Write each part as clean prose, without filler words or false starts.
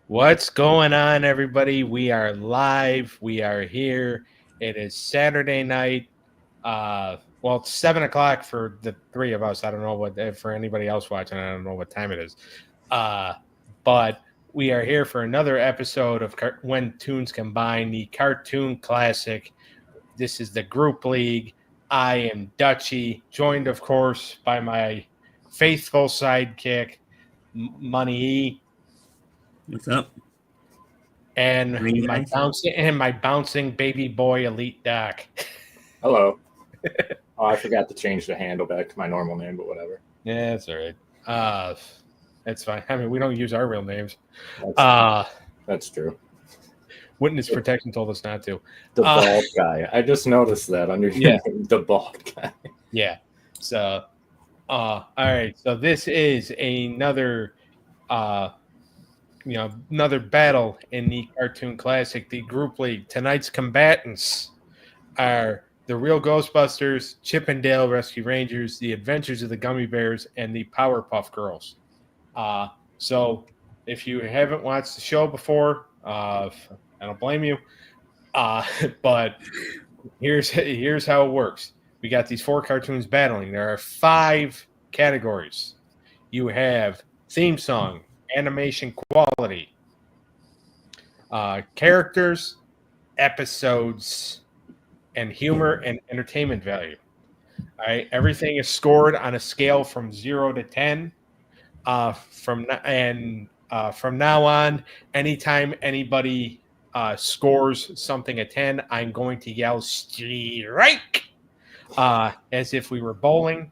What's going on, everybody? We are live. We are here. It is Saturday night. It's 7 o'clock for the three of us. I don't know what for anybody else watching. I don't know what time it is. But we are here for another episode of When Tunes Combine, the cartoon classic. This is the group league. I am Dutchy, joined, of course, by my faithful sidekick, Money E. What's up? And my bouncing baby boy elite doc. Hello. Oh, I forgot to change the handle back to my normal name, but whatever. Yeah, that's all right. That's fine. I mean, we don't use our real names. That's true. Witness protection told us not to. The bald guy. I just noticed that under your name, the bald guy. Yeah. So, all right. So this is another another battle in the cartoon classic, the group league. Tonight's combatants are the Real Ghostbusters, Chip and Dale Rescue Rangers, the Adventures of the Gummy Bears, and the Powerpuff Girls. So if you haven't watched the show before, I don't blame you. But here's how it works. We got these 4 cartoons battling. There are 5 categories. You have theme song, animation quality, characters, episodes, and humor and entertainment value. All right, everything is scored on a scale from 0 to 10. From now on, anytime anybody scores something at 10, I'm going to yell strike, as if we were bowling,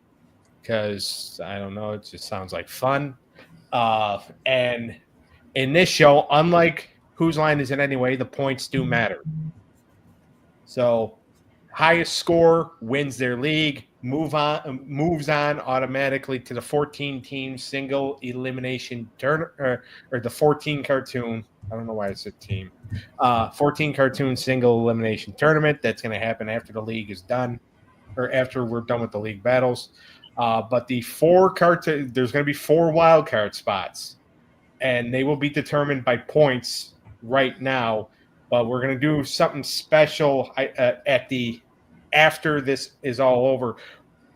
because I don't know, it just sounds like fun. And in this show, unlike Whose Line Is It Anyway, the points do matter. So highest score wins their league, moves on automatically to the 14-team single elimination or the 14 cartoon. I don't know why it's a team. 14 cartoon single elimination tournament. That's going to happen after the league is done, or after we're done with the league battles. But the 4 there's going to be 4 wild card spots, and they will be determined by points right now. But we're going to do something special after this is all over.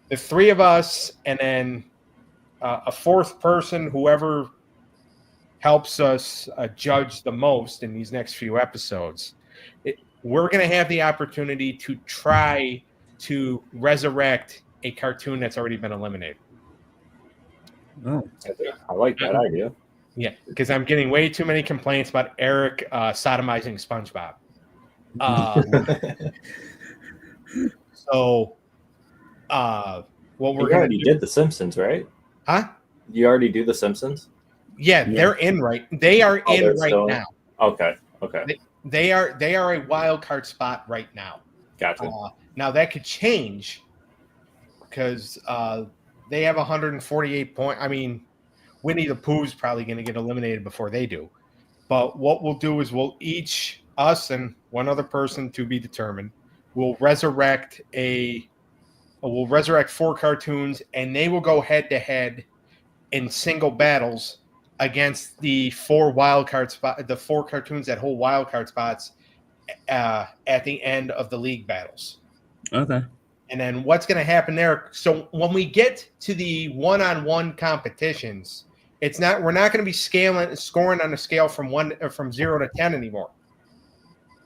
The 3 of us, and then a 4th person, whoever helps us judge the most in these next few episodes. We're going to have the opportunity to try to resurrect a cartoon that's already been eliminated. Oh, I like that idea. Yeah, because I'm getting way too many complaints about Eric sodomizing SpongeBob. So, what we're going to do? Did The Simpsons, right? Huh? You already do The Simpsons? Yeah, they're in right. They are in right now. Okay. They are a wild card spot right now. Gotcha. Now that could change because they have 148 points. I mean, Winnie the Pooh's probably going to get eliminated before they do. But what we'll do is we'll each, us and one other person to be determined, will resurrect 4 cartoons, and they will go head to head in single battles against the 4 wild card spot, the 4 cartoons that hold wild card spots at the end of the league battles. okay. And then what's going to happen there? So when we get to the one-on-one competitions, we're not going to be scoring on a scale from 0 to 10 anymore.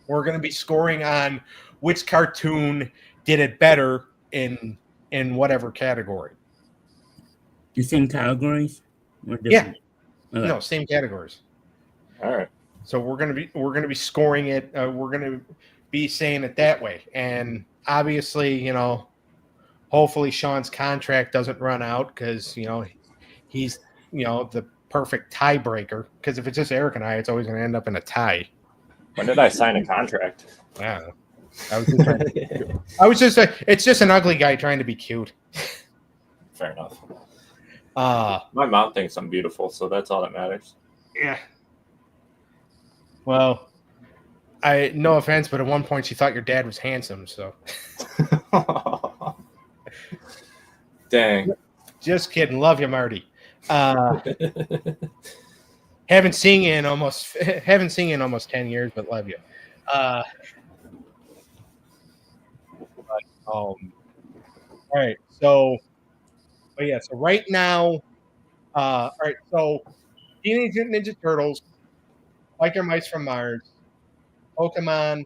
We're going to be scoring on which cartoon did it better in whatever category. The same categories? Yeah. Okay. No, same categories. All right. So we're going to be scoring it. We're going to be saying it that way. And obviously, hopefully Shawn's contract doesn't run out because, he's, the perfect tiebreaker. Because if it's just Eric and I, it's always going to end up in a tie. When did I sign a contract? I don't know. It's just an ugly guy trying to be cute. Fair enough. My mom thinks I'm beautiful, so that's all that matters. Yeah. Well, no offense, but at one point she thought your dad was handsome, so. Dang. Just kidding. Love you, Marty. Haven't seen you in almost 10 years, but love you. All right. So, but yeah. So right now, all right. So Teenage Mutant Ninja Turtles, Biker Mice from Mars, Pokemon,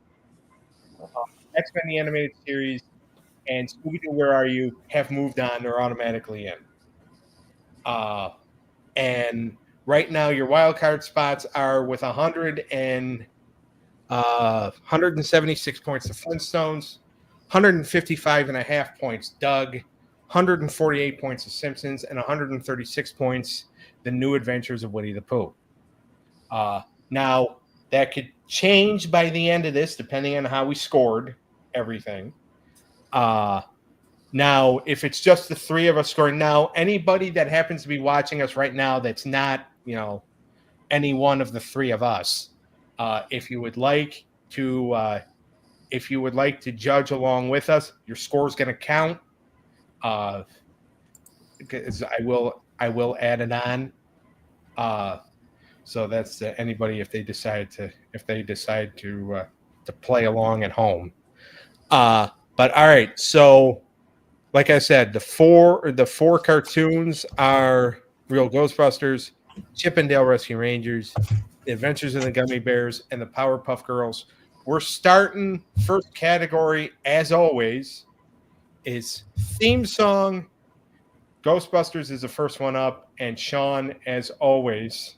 X-Men the Animated Series, and Scooby-Doo Where Are You have moved on. They're automatically in. And right now your wild card spots are with 176 points the Flintstones, 155.5 points Doug, 148 points the Simpsons, and 136 points the New Adventures of Winnie the Pooh. Now that could change by the end of this depending on how we scored everything. Now, if it's just the three of us scoring now, anybody that happens to be watching us right now that's not, any one of the three of us, if you would like to judge along with us, your score is going to count. Because I will add it on. So that's anybody if they decide to play along at home. But all right, so. Like I said, the four cartoons are Real Ghostbusters, Chip and Dale Rescue Rangers, The Adventures of the Gummy Bears, and the Powerpuff Girls. We're starting first category, as always, is theme song. Ghostbusters is the first one up, and Shawn, as always,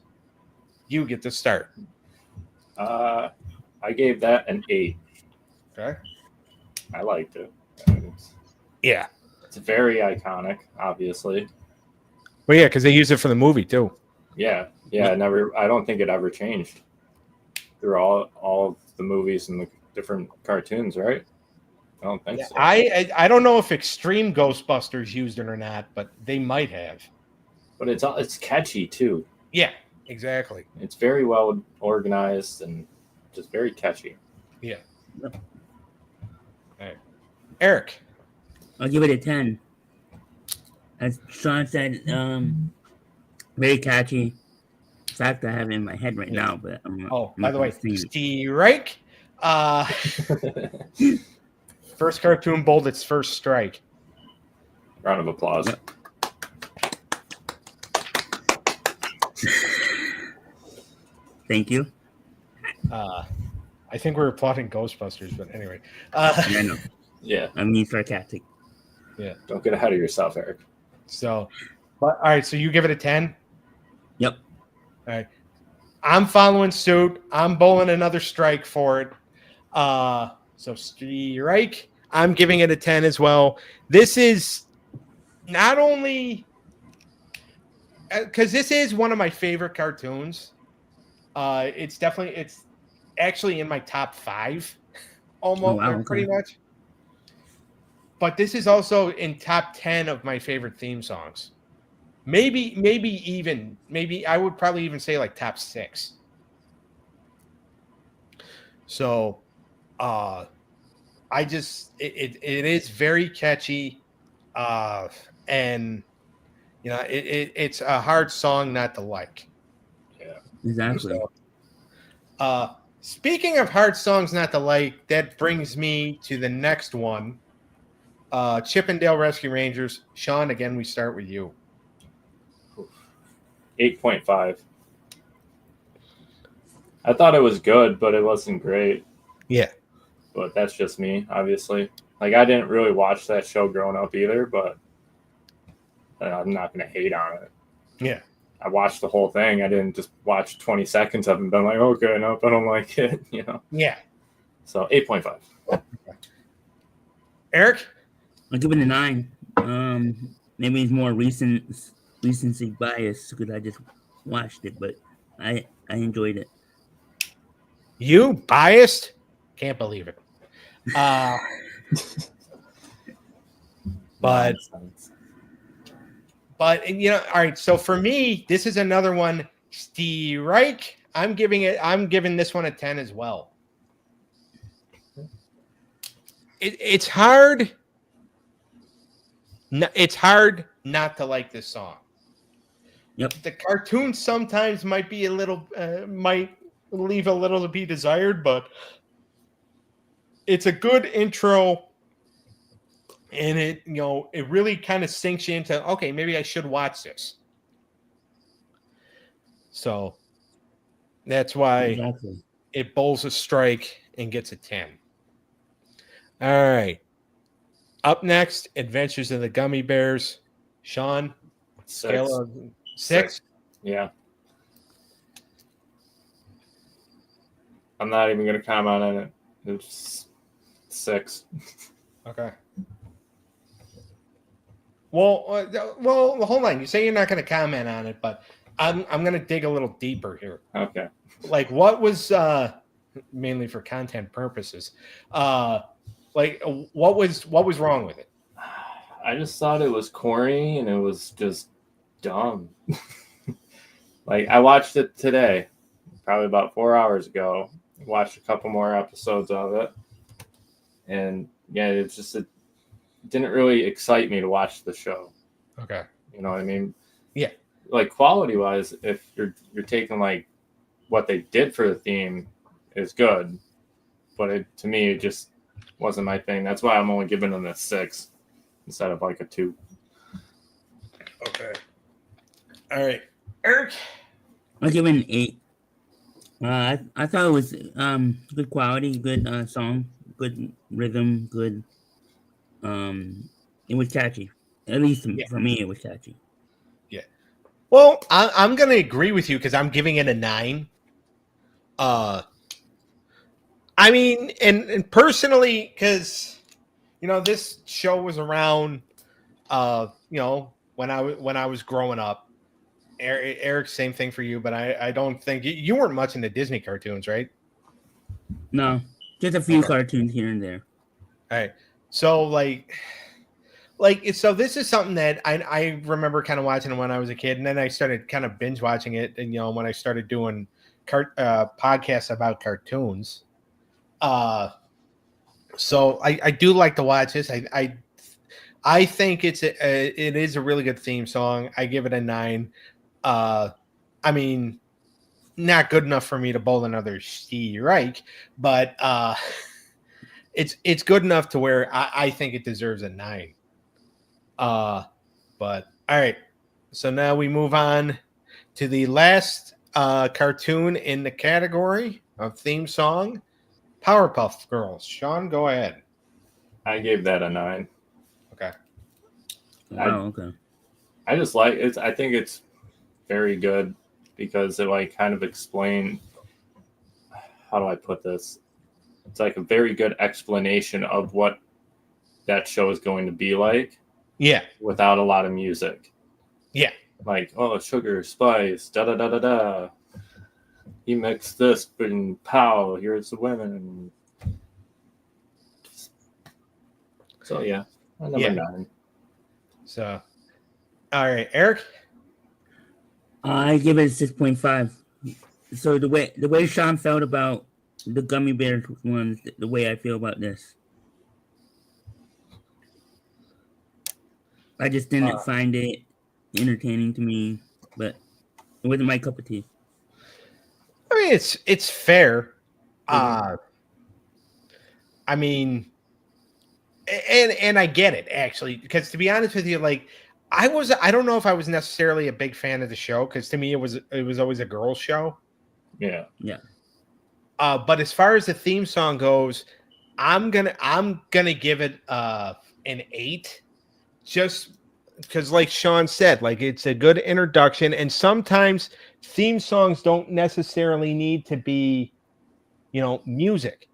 you get to start. I gave that an 8. Okay. I liked it. Yeah. It's very iconic, obviously. Well, yeah, because they use it for the movie too. Yeah. I don't think it ever changed through all of the movies and the different cartoons, right? I don't think so. I don't know if Extreme Ghostbusters used it or not, but they might have. But it's catchy too. Yeah, exactly. It's very well organized and just very catchy. Yeah. All right. Eric. I'll give it a 10. As Shawn said, very catchy. In fact, I have it in my head right now, but I'm by the way, Steve Reich. First cartoon bowled its first strike. Round of applause. Yep. Thank you. I think we're applauding Ghostbusters, but anyway. I know. Yeah. I'm being sarcastic. Yeah. Don't get ahead of yourself, Eric. So, all right. So you give it a 10? Yep. All right. I'm following suit. I'm bowling another strike for it. So Strike, I'm giving it a 10 as well. This is not only because this is one of my favorite cartoons. It's actually in my top 5, almost pretty much. But this is also in top 10 of my favorite theme songs. Maybe I would probably even say like top 6. So, it is very catchy, and it's a hard song not to like. Yeah, exactly. So, speaking of hard songs not to like, that brings me to the next one. Chip and Dale Rescue Rangers. Shawn, again, we start with you. 8.5. I thought it was good, but it wasn't great. Yeah. But that's just me, obviously. Like, I didn't really watch that show growing up either, but I'm not going to hate on it. Yeah. I watched the whole thing. I didn't just watch 20 seconds of it and been like, okay, nope, I don't like it, Yeah. So 8.5. Eric? I'll give it a 9. Maybe it's more recency bias because I just watched it, but I enjoyed it. You biased? Can't believe it. But all right. So for me, this is another one. Steve Reich. I'm giving this one a 10 as well. It's hard. It's hard not to like this song. Yep. The cartoon sometimes might be a little, might leave a little to be desired, but it's a good intro, and it it really kind of sinks you into, okay, maybe I should watch this. So that's why Exactly. it bowls a strike and gets a 10. All right. Up next, Adventures in the Gummy Bears. Shawn, scale of 6? Yeah. I'm not even going to comment on it. It's 6. Okay. Well, hold on. You say you're not going to comment on it, but I'm going to dig a little deeper here. Okay. Like, what was mainly for content purposes? Like, what was wrong with it? I just thought it was corny and it was just dumb. Like, I watched it today, probably about 4 hours ago. Watched a couple more episodes of it, and yeah, it didn't really excite me to watch the show. Okay. You know what I mean? Yeah. Like, quality wise, if you're taking like what they did for the theme is good, but to me it just wasn't my thing. That's why I'm only giving them a 6 instead of like a 2. Okay. All right, Eric. I'll give it an 8. I thought it was good quality, good song, good rhythm, good. It was catchy. At least for me, it was catchy. Yeah. Well, I'm going to agree with you because I'm giving it a 9. I mean, and personally, because this show was around, when I was growing up. Eric, same thing for you, but I don't think you weren't much into Disney cartoons, right? No, just a few cartoons here and there. All right. So so this is something that I remember kind of watching when I was a kid, and then I started kind of binge watching it, and when I started doing podcasts about cartoons. So I do like to watch this. I think it is a really good theme song. I give it a 9. I mean, not good enough for me to bowl another Reich, but it's good enough to where I think it deserves a 9. But all right, so now we move on to the last cartoon in the category of theme song, Powerpuff Girls. Shawn, go ahead. I gave that a 9. Okay. Okay. I just like it. I think it's very good because it like kind of explain, how do I put this? It's like a very good explanation of what that show is going to be like. Yeah. Without a lot of music. Yeah. Like, oh, sugar, spice, da da da da da. He mixed this, and pow, here's the women. So yeah, number 9. So, all right, Eric. I give it a 6.5. So the way Shawn felt about the Gummy Bears ones, the way I feel about this. I just didn't find it entertaining to me, but it wasn't my cup of tea. I mean, it's fair. I mean, and I get it actually, because to be honest with you, like I don't know if I was necessarily a big fan of the show, because to me it was always a girls' show. Yeah. But as far as the theme song goes, I'm gonna give it an 8, just because, like Shawn said, like it's a good introduction, and sometimes theme songs don't necessarily need to be, music.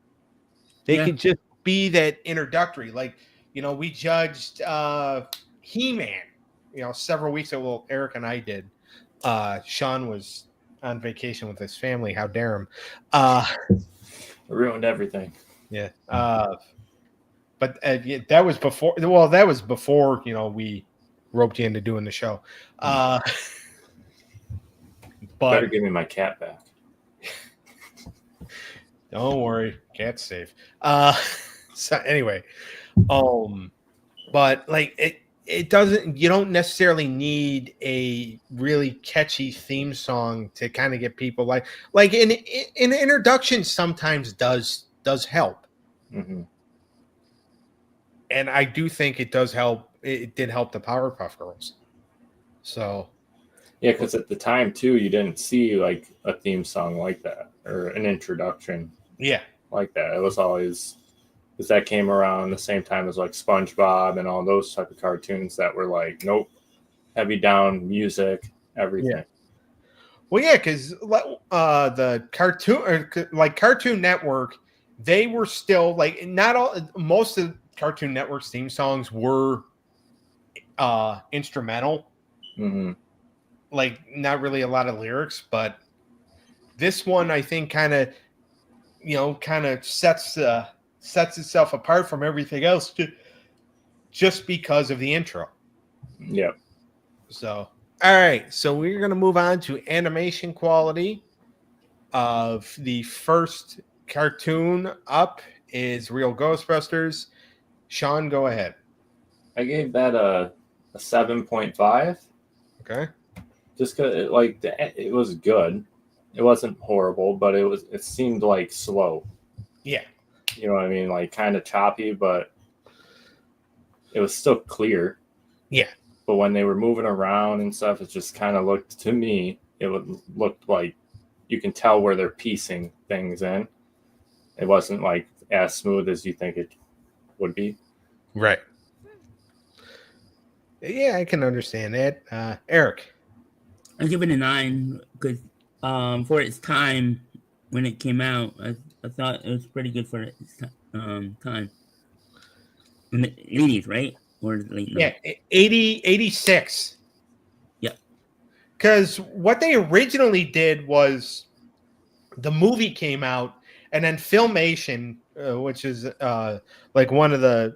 They could just be that introductory. Like, we judged He-Man, several weeks ago. Well, Eric and I did. Shawn was on vacation with his family. How dare him? Ruined everything. Yeah. But that was before. Well, that was before we roped you into doing the show. But better give me my cat back. Don't worry, cat's safe. So anyway, but like it doesn't. You don't necessarily need a really catchy theme song to kind of get people like an introduction. Sometimes does help, Mm-hmm. and I do think it does help. It did help the Powerpuff Girls. So Yeah, because at the time too, you didn't see like a theme song like that or an introduction yeah, like that. It was always because that came around the same time as like SpongeBob and all those type of cartoons that were like, nope, heavy down music, everything. well, yeah, because the cartoon like Cartoon Network, they were still like not all. Most of Cartoon Network's theme songs were instrumental, Mm-hmm. like not really a lot of lyrics, but this one I think kind of sets itself apart from everything else just because of the intro. Yep. So all right, so we're gonna move on to animation quality. Of the first cartoon up is Real Ghostbusters. Shawn, go ahead. I gave that a 7.5. Okay. Just cause it was good. It wasn't horrible, but it seemed like slow. Yeah. You know what I mean? Like kind of choppy, but it was still clear. Yeah. But when they were moving around and stuff, it just kind of looked to me. Looked like you can tell where they're piecing things in. It wasn't like as smooth as you think it would be. Right. Yeah, I can understand that. Eric. I give it a 9 because for its time when it came out, I thought it was pretty good for its time. In the 80s, right? Or late 90s? Yeah, 86. Yeah. Because what they originally did was the movie came out, and then Filmation, which is like one of the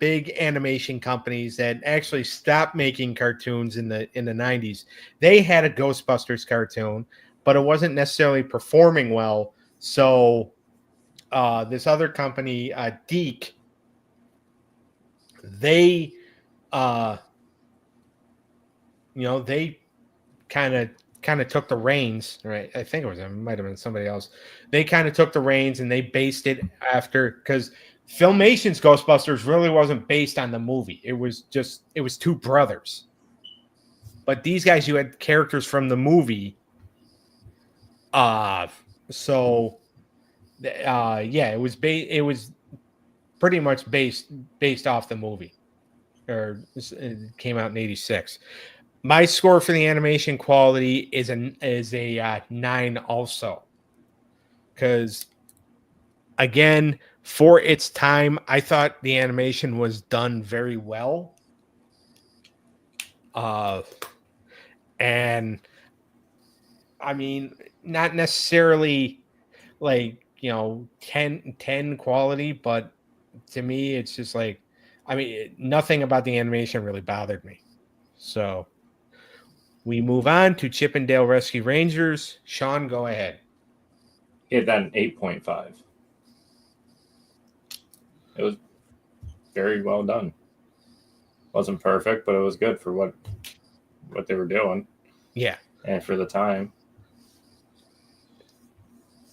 big animation companies that actually stopped making cartoons in the 90s. They had a Ghostbusters cartoon, but it wasn't necessarily performing well. So this other company, Deke, they they kind of took the reins, right? I think it might have been somebody else. They kind of took the reins and they based it after, because Filmation's Ghostbusters really wasn't based on the movie. It was two brothers. But these guys, you had characters from the movie. So yeah, it was pretty much based off the movie. Or it came out in 86. My score for the animation quality is a 9 also. Because again, for its time, I thought the animation was done very well. And I mean, not necessarily like, 10 quality, but to me, it's just like, I mean, nothing about the animation really bothered me. So we move on to Chip and Dale Rescue Rangers. Shawn, go ahead. Gave that an 8.5. It was very well done. Wasn't perfect, but it was good for what they were doing. Yeah. And for the time.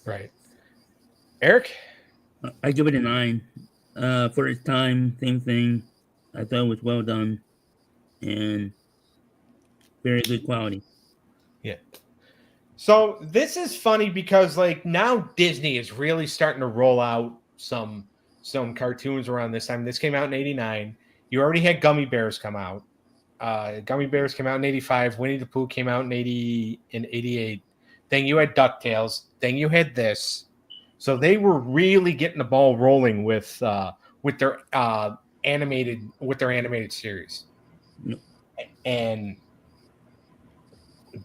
Right. Eric? I give it a 9. For its time, same thing. I thought it was well done and very good quality. Yeah. So this is funny because like now Disney is really starting to roll out some cartoons around this time. This came out in 89. You already had Gummy Bears come out. Gummy Bears came out in 85. Winnie the Pooh came out in 88. Then you had DuckTales. Then you had this. So they were really getting the ball rolling with their animated series. Yep. And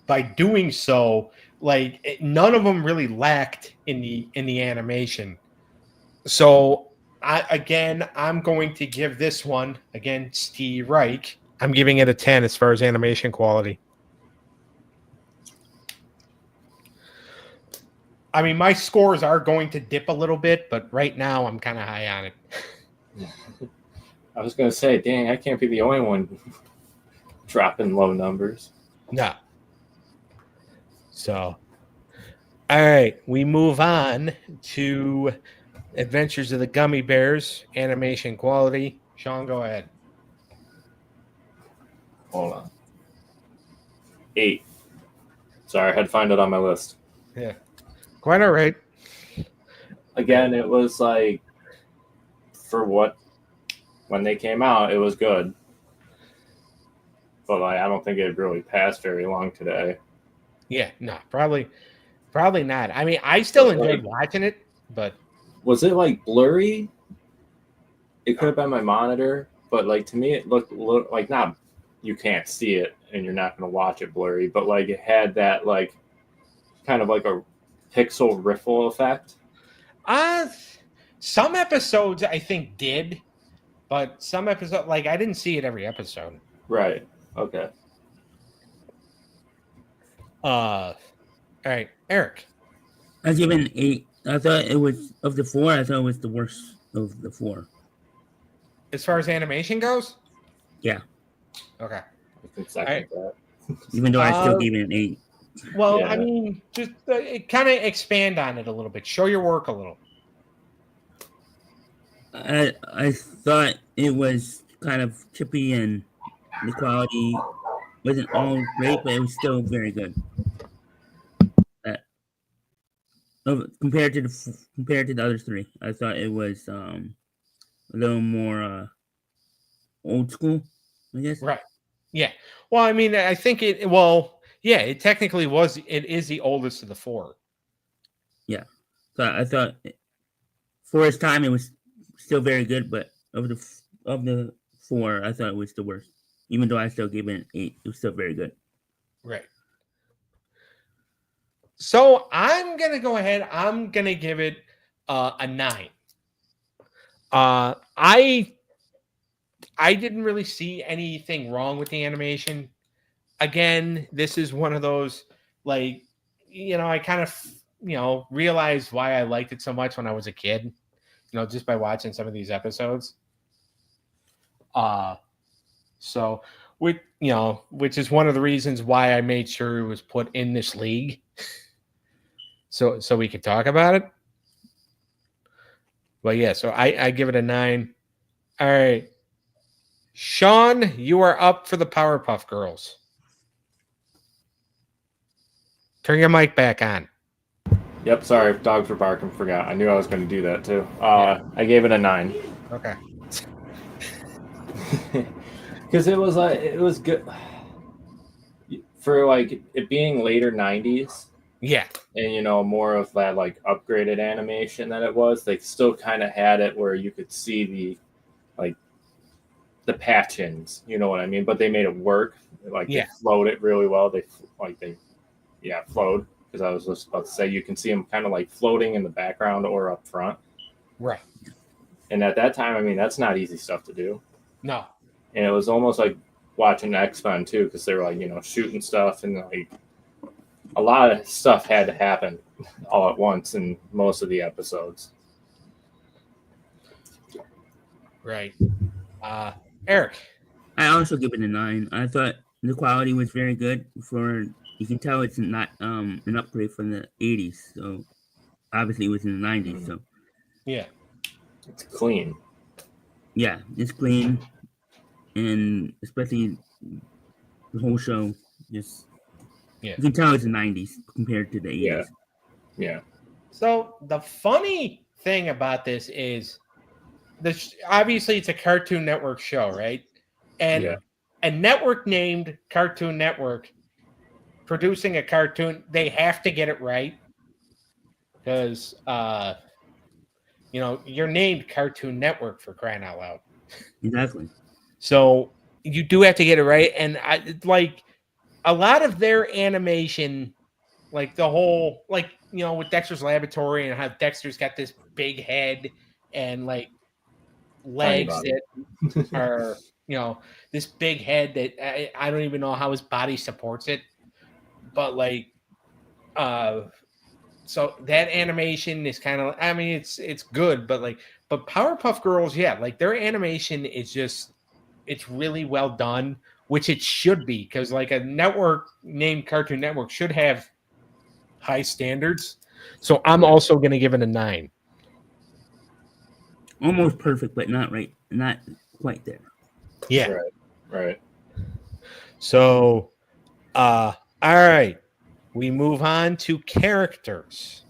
by doing so, like none of them really lacked in the animation. So I'm going to give this one again, Steve Reich. I'm giving it a 10 as far as animation quality. I mean, my scores are going to dip a little bit, but right now I'm kind of high on it. I was gonna say, dang, I can't be the only one dropping low numbers. No. So, all right, we move on to Adventures of the Gummy Bears, animation quality. Shawn, go ahead. Hold on. 8. Sorry, I had to find it on my list. Yeah. Quite all right. Again, it was like, for what, when they came out, it was good. But like, I don't think it really passed very long today. Yeah, no, probably not. I mean, I still But, enjoyed like, watching it, but was it like blurry? It could have been my monitor, but like to me, it looked like not. You can't see it, and you're not going to watch it blurry. But like it had that like kind of like a pixel riffle effect. some episodes I think did, but some episodes like I didn't see it every episode. Right. Okay. All right, Eric. I was given 8. I thought it was of the 4. I thought it was the worst of the 4. As far as animation goes, Yeah. Okay. I can second that. Even though I still gave it an 8. Well, Yeah. I mean, just kind of expand on it a little bit. Show your work a little. I thought it was kind of chippy and the quality wasn't all great, but it was still very good. Compared to the other 3, I thought it was a little more old school, I guess. Right. Yeah. Well, I mean, I think it. Well, yeah, it technically was. It is the oldest of the 4. Yeah. So I thought for its time it was still very good, but of the 4, I thought it was the worst. Even though I still gave it an 8, it was still very good. Right. So I'm gonna go ahead. I'm gonna give it a 9. I didn't really see anything wrong with the animation. Again, this is one of those like I kind of realized why I liked it so much when I was a kid. Just by watching some of these episodes. So which is one of the reasons why I made sure it was put in this league. So we could talk about it. But yeah, so I give it a 9. All right. Shawn, you are up for the Powerpuff Girls. Turn your mic back on. Yep, sorry, dogs were barking. Forgot. I knew I was going to do that too. I gave it a 9. Okay. Because it was good for like it being later 90s. Yeah. And more of that like upgraded animation that it was. They still kind of had it where you could see the patch-ins, you know what I mean? But they made it work. Like they flowed it really well. They flowed. Because I was just about to say you can see them kind of like floating in the background or up front. Right. And at that time, I mean, that's not easy stuff to do. No. And it was almost like watching X-Men too, because they were like, shooting stuff and like a lot of stuff had to happen all at once in most of the episodes. Right. Eric. I also give it a 9. I thought the quality was very good. You can tell it's not an upgrade from the 80s. So obviously it was in the 90s. So yeah, it's clean. Yeah, it's clean, and especially the whole show. Just you can tell it's the 90s compared to the 80s. Yeah. So the funny thing about this is, obviously it's a Cartoon Network show, right? And a network named Cartoon Network producing a cartoon, they have to get it right because you're named Cartoon Network, for crying out loud. Exactly. So you do have to get it right, and like a lot of their animation, like the whole with Dexter's Laboratory and how Dexter's got this big head and like legs that are this big head that I don't even know how his body supports it, but like so that animation is kind of, I mean, it's good, but like But Powerpuff Girls, yeah, like their animation is just, it's really well done, which it should be, because like a network named Cartoon Network should have high standards. So I'm also going to give it a 9. Almost perfect, but not quite there. Yeah. Right. So, all right. We move on to characters.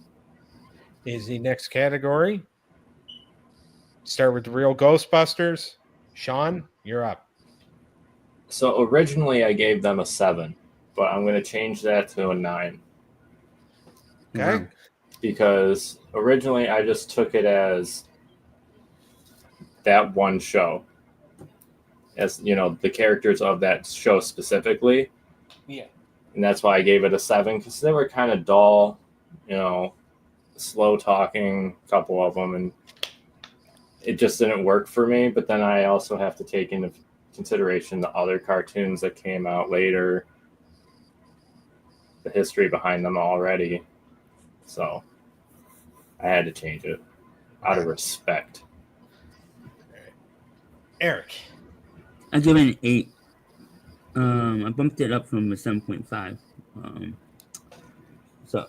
Is the next category. Start with the real Ghostbusters. Shawn, you're up. So originally I gave them a 7, but I'm going to change that to a 9. Okay. Wow. Because originally I just took it as that one show, as the characters of that show specifically. Yeah. And that's why I gave it a 7, because they were kind of dull, slow talking, a couple of them, and it just didn't work for me. But then I also have to take into consideration the other cartoons that came out later, the history behind them already. So I had to change it out of respect. Eric. I give it an 8. I bumped it up from a 7.5. So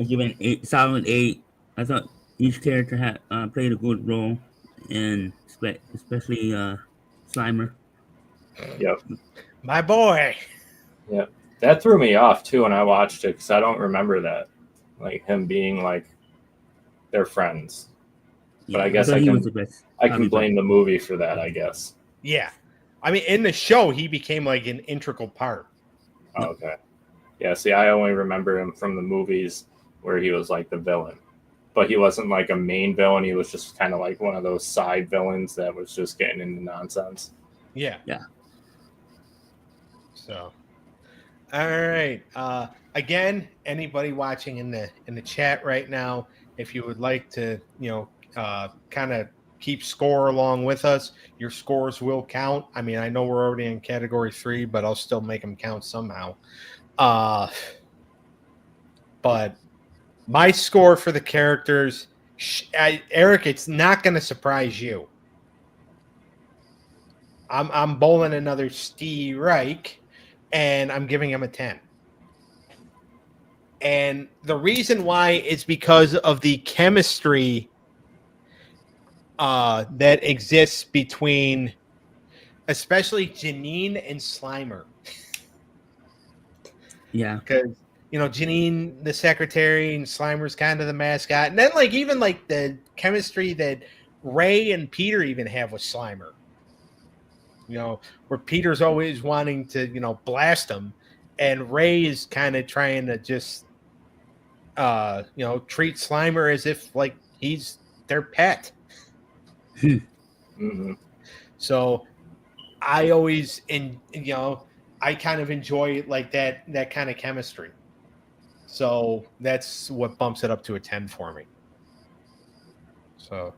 I give it an 8, solid 8. I thought each character had played a good role, and especially Slimer. Yep. My boy. Yep. That threw me off too when I watched it, because I don't remember that, like him being like their friends. But I guess I can blame the movie for that, I guess. Yeah. I mean, in the show, he became like an integral part. Oh, okay. Yeah, see, I only remember him from the movies where he was like the villain. But he wasn't like a main villain. He was just kind of like one of those side villains that was just getting into nonsense. Yeah. Yeah. So, all right. Again, anybody watching in the chat right now, if you would like to, kind of keep score along with us, your scores will count. I mean, I know we're already in category 3, but I'll still make them count somehow. But my score for the characters, Eric, it's not going to surprise you. I'm bowling another Steve Reich, and I'm giving him a 10. And the reason why is because of the chemistry that exists between, especially Janine and Slimer. Yeah. Because, Janine, the secretary, and Slimer's kind of the mascot. And then, even the chemistry that Ray and Peter even have with Slimer. Where Peter's always wanting to, blast him. And Ray is kind of trying to just, treat Slimer as if, he's their pet. Mm-hmm. So I always, I kind of enjoy that kind of chemistry. So that's what bumps it up to a 10 for me. So,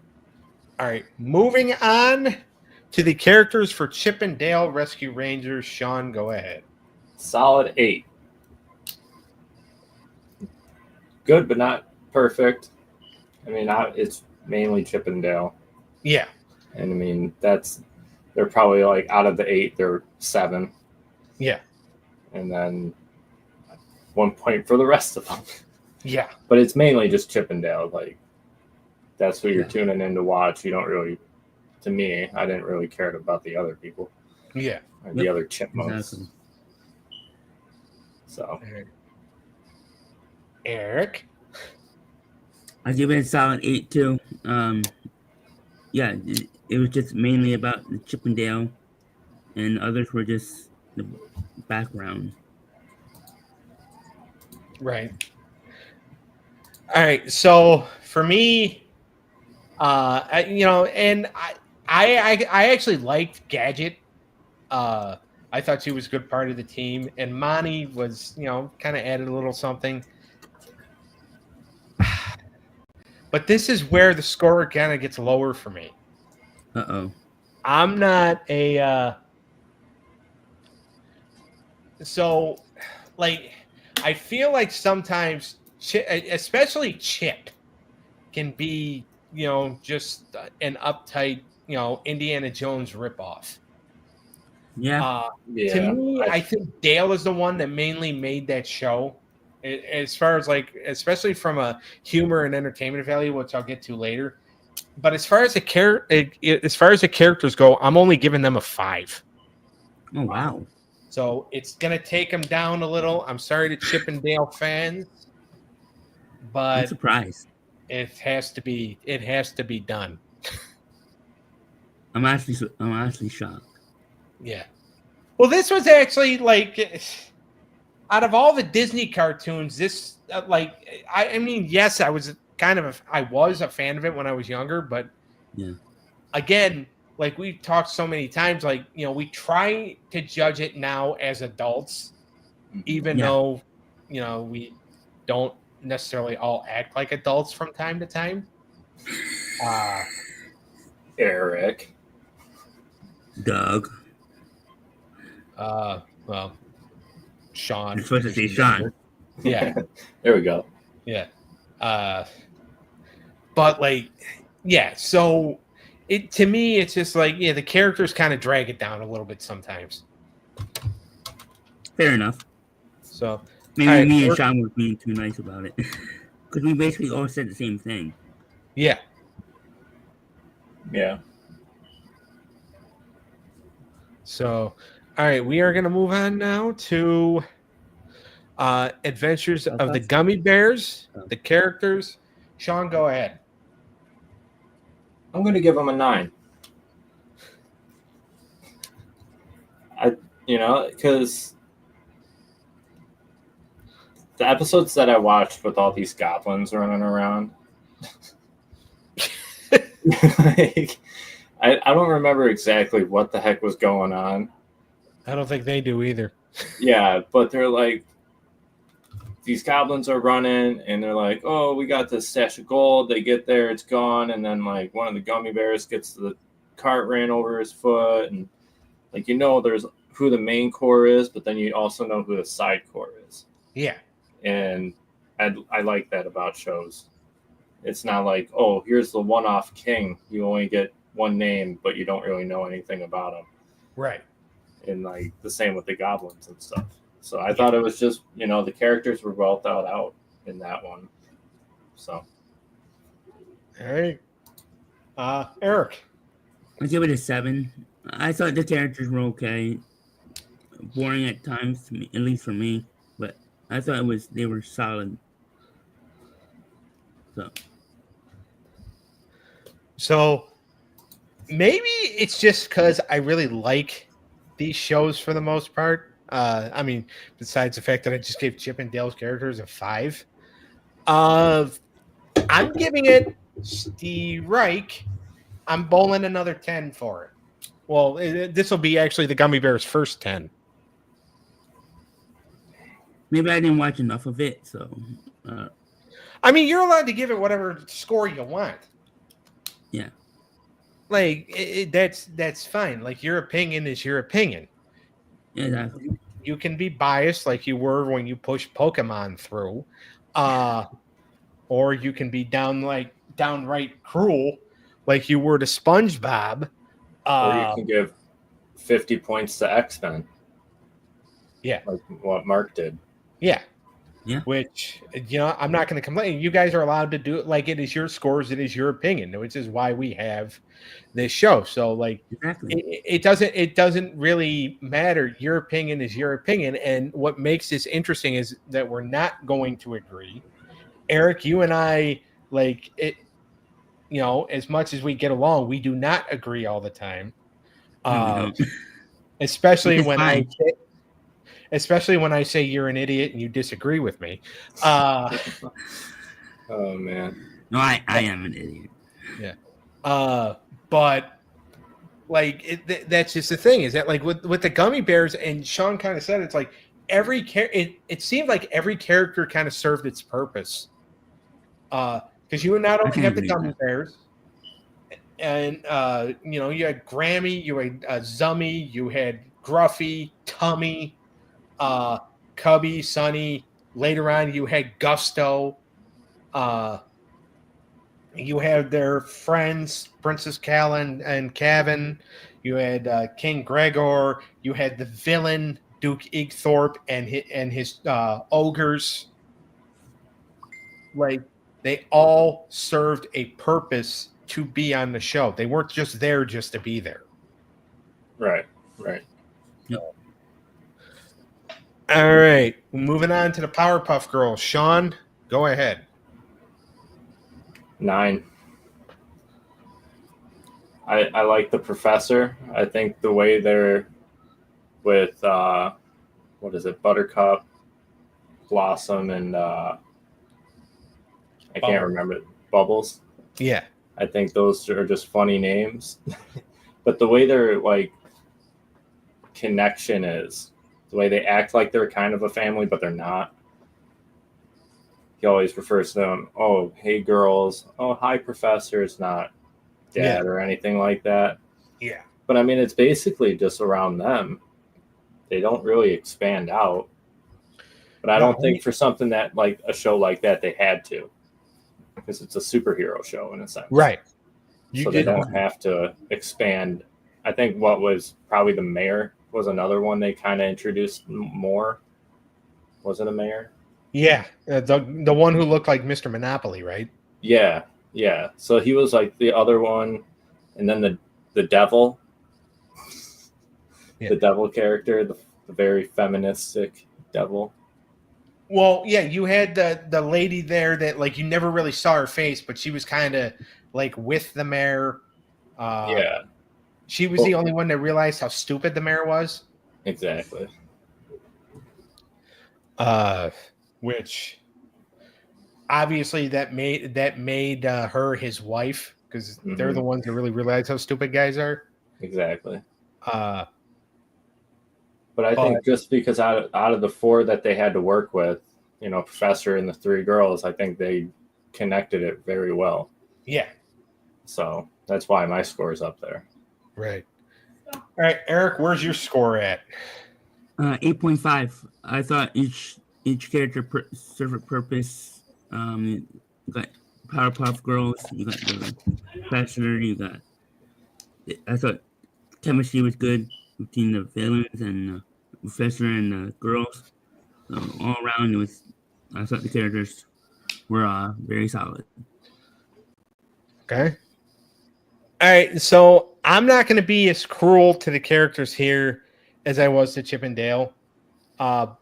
all right, moving on to the characters for Chip and Dale Rescue Rangers. Shawn, go ahead. Solid 8. Good, but not perfect. I mean, it's mainly Chip and Dale. Yeah. And I mean, they're probably out of the 8, they're 7. Yeah. And then 1 point for the rest of them. Yeah. But it's mainly just Chip and Dale. That's who you're tuning in to watch. You don't really, to me, I didn't really care about the other people. Yeah. Or the other chipmunks. Exactly. So. Eric? I give it a solid 8 too. Yeah, it was just mainly about the Chip and Dale, and others were just the background. Right. All right. So for me, and I actually liked Gadget. I thought she was a good part of the team, and Monty was, kind of added a little something. But this is where the score kind of gets lower for me. Uh-oh. I'm not a so I feel like sometimes Chip, especially Chip, can be just an uptight, Indiana Jones ripoff. Yeah. To me, I think Dale is the one that mainly made that show. As far as like, especially from a humor and entertainment value, which I'll get to later. But as far as the characters go, I'm only giving them a 5. Oh wow. So it's gonna take them down a little. I'm sorry to Chip and Dale fans, I'm but surprised. it has to be. It has to be done. I'm actually shocked. Yeah. Well, this was actually like, out of all the Disney cartoons, this I mean, yes, I was a fan of it when I was younger, but Yeah. again, like we've talked so many times, like we try to judge it now as adults, even though we don't necessarily all act like adults from time to time. Eric. Doug. Well, Shawn. You're supposed to say Shawn. Yeah. There we go. Yeah. But like, yeah, so to me, it's just like, the characters kind of drag it down a little bit sometimes. Fair enough. So maybe me and Shawn were being too nice about it. Because we basically all said the same thing. Yeah. Yeah. So, all right, we are going to move on now to Adventures of the Gummy Bears, the characters. Shawn, go ahead. I'm going to give them a 9. Because the episodes that I watched with all these goblins running around, like, I don't remember exactly what the heck was going on. I don't think they do either. Yeah, but they're like, these goblins are running, and they're like, oh, we got this stash of gold. They get there, it's gone, and then like one of the gummy bears gets the cart ran over his foot, and like there's who the main core is, but then you also know who the side core is. Yeah. And I like that about shows. It's not like, oh, here's the one-off king. You only get one name, but you don't really know anything about him. Right. And like the same with the goblins and stuff. So I thought it was just, the characters were well thought out in that one. So. All right. Eric. I give it a 7. I thought the characters were okay. Boring at times, to me, at least for me, but I thought they were solid. So maybe it's just because I really like these shows for the most part. I mean, besides the fact that I just gave Chip and Dale's characters a 5. I'm giving it Steve Reich. I'm bowling another 10 for it. Well, this will be actually the Gummy Bears' first 10. Maybe I didn't watch enough of it, so. I mean, you're allowed to give it whatever score you want. Yeah. Like that's fine. Like your opinion is your opinion. Yeah, exactly. You can be biased like you were when you pushed Pokemon through, or you can be downright cruel like you were to SpongeBob. Or you can give 50 points to X-Men. Yeah. Like what Mark did. Yeah. Which, I'm not going to complain. You guys are allowed to do it. Like, it is your scores. It is your opinion, which is why we have this show. So, like, exactly. it doesn't really matter. Your opinion is your opinion. And what makes this interesting is that we're not going to agree. Eric, you and I, like, it, as much as we get along, we do not agree all the time. Especially when Especially when I say you're an idiot and you disagree with me. Oh, man. No, I am an idiot. Yeah. But, like, that's just the thing, is that, like, with the Gummy Bears, and Shawn kind of said, it's like it seemed like every character kind of served its purpose. Because you not only have the Gummy Bears, and, you had Grammy, you had Zummy, you had Gruffy, Tummy, Cubby, Sonny. Later on, you had Gusto. You had their friends, Princess Callan and Cavan. You had King Gregor. You had the villain, Duke Igthorpe, and his ogres. Like, they all served a purpose to be on the show. They weren't just there just to be there. Right. All right. Moving on to the Powerpuff Girls. Shawn, go ahead. 9. I like the professor. I think the way they're with what is it, Buttercup, Blossom, and I can't remember it. Bubbles. Yeah. I think those are just funny names. But the way their like connection is, the way they act like they're kind of a family, but they're not. He always refers to them, oh, hey girls, oh, hi professor. It's not dad or anything like that. Yeah. But I mean, it's basically just around them. They don't really expand out. But I don't think for something that, like a show like that, they had to. Because it's a superhero show in a sense. Right. So they don't have to expand. I think what was probably the mayor was another one they kind of introduced more. Was it a mayor? Yeah. The one who looked like Mr. Monopoly, right? Yeah. So he was like the other one. And then the devil. Yeah. The devil character, the very feministic devil. Well, yeah, you had the lady there that, like, you never really saw her face, but she was kind of like with the mayor. Yeah. She was the only one that realized how stupid the mayor was. Exactly. Which obviously that made her his wife, because they're the ones that really realize how stupid guys are. Exactly. But I think just because out of the 4 that they had to work with, Professor and the 3 girls, I think they connected it very well. Yeah. So that's why my score is up there. Right. All right, Eric, where's your score at? 8.5. I thought each character served a purpose. You got Powerpuff Girls. You got the Professor. I thought chemistry was good between the villains and Professor and the girls. So all around, I thought the characters were very solid. Okay. All right, so I'm not going to be as cruel to the characters here as I was to Chip and Dale. I'm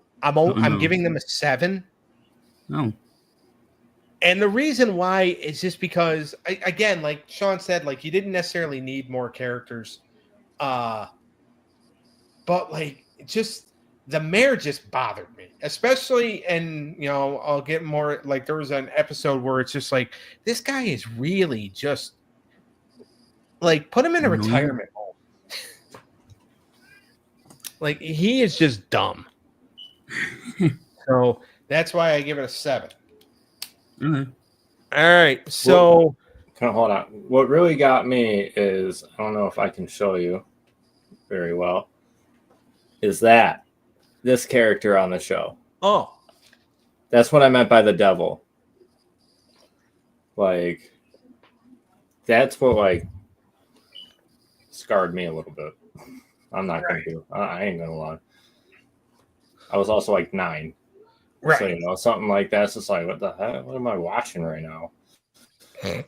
giving them a 7. Oh. And the reason why is just because, again, like Shawn said, like, you didn't necessarily need more characters. But like, just the mayor just bothered me, especially, and I'll get more, like, there was an episode where it's just like, this guy is really just like, put him in a retirement home. Like, he is just dumb. So that's why I give it a 7. Mm-hmm. All right, so hold on. What really got me is, I don't know if I can show you very well, is this character on the show. Oh, that's what I meant by the devil. Like, that's what, like, scarred me a little bit. I'm not gonna do. I ain't gonna lie. I was also like 9. Right. So, something like that's just like, what the heck? What am I watching right now? All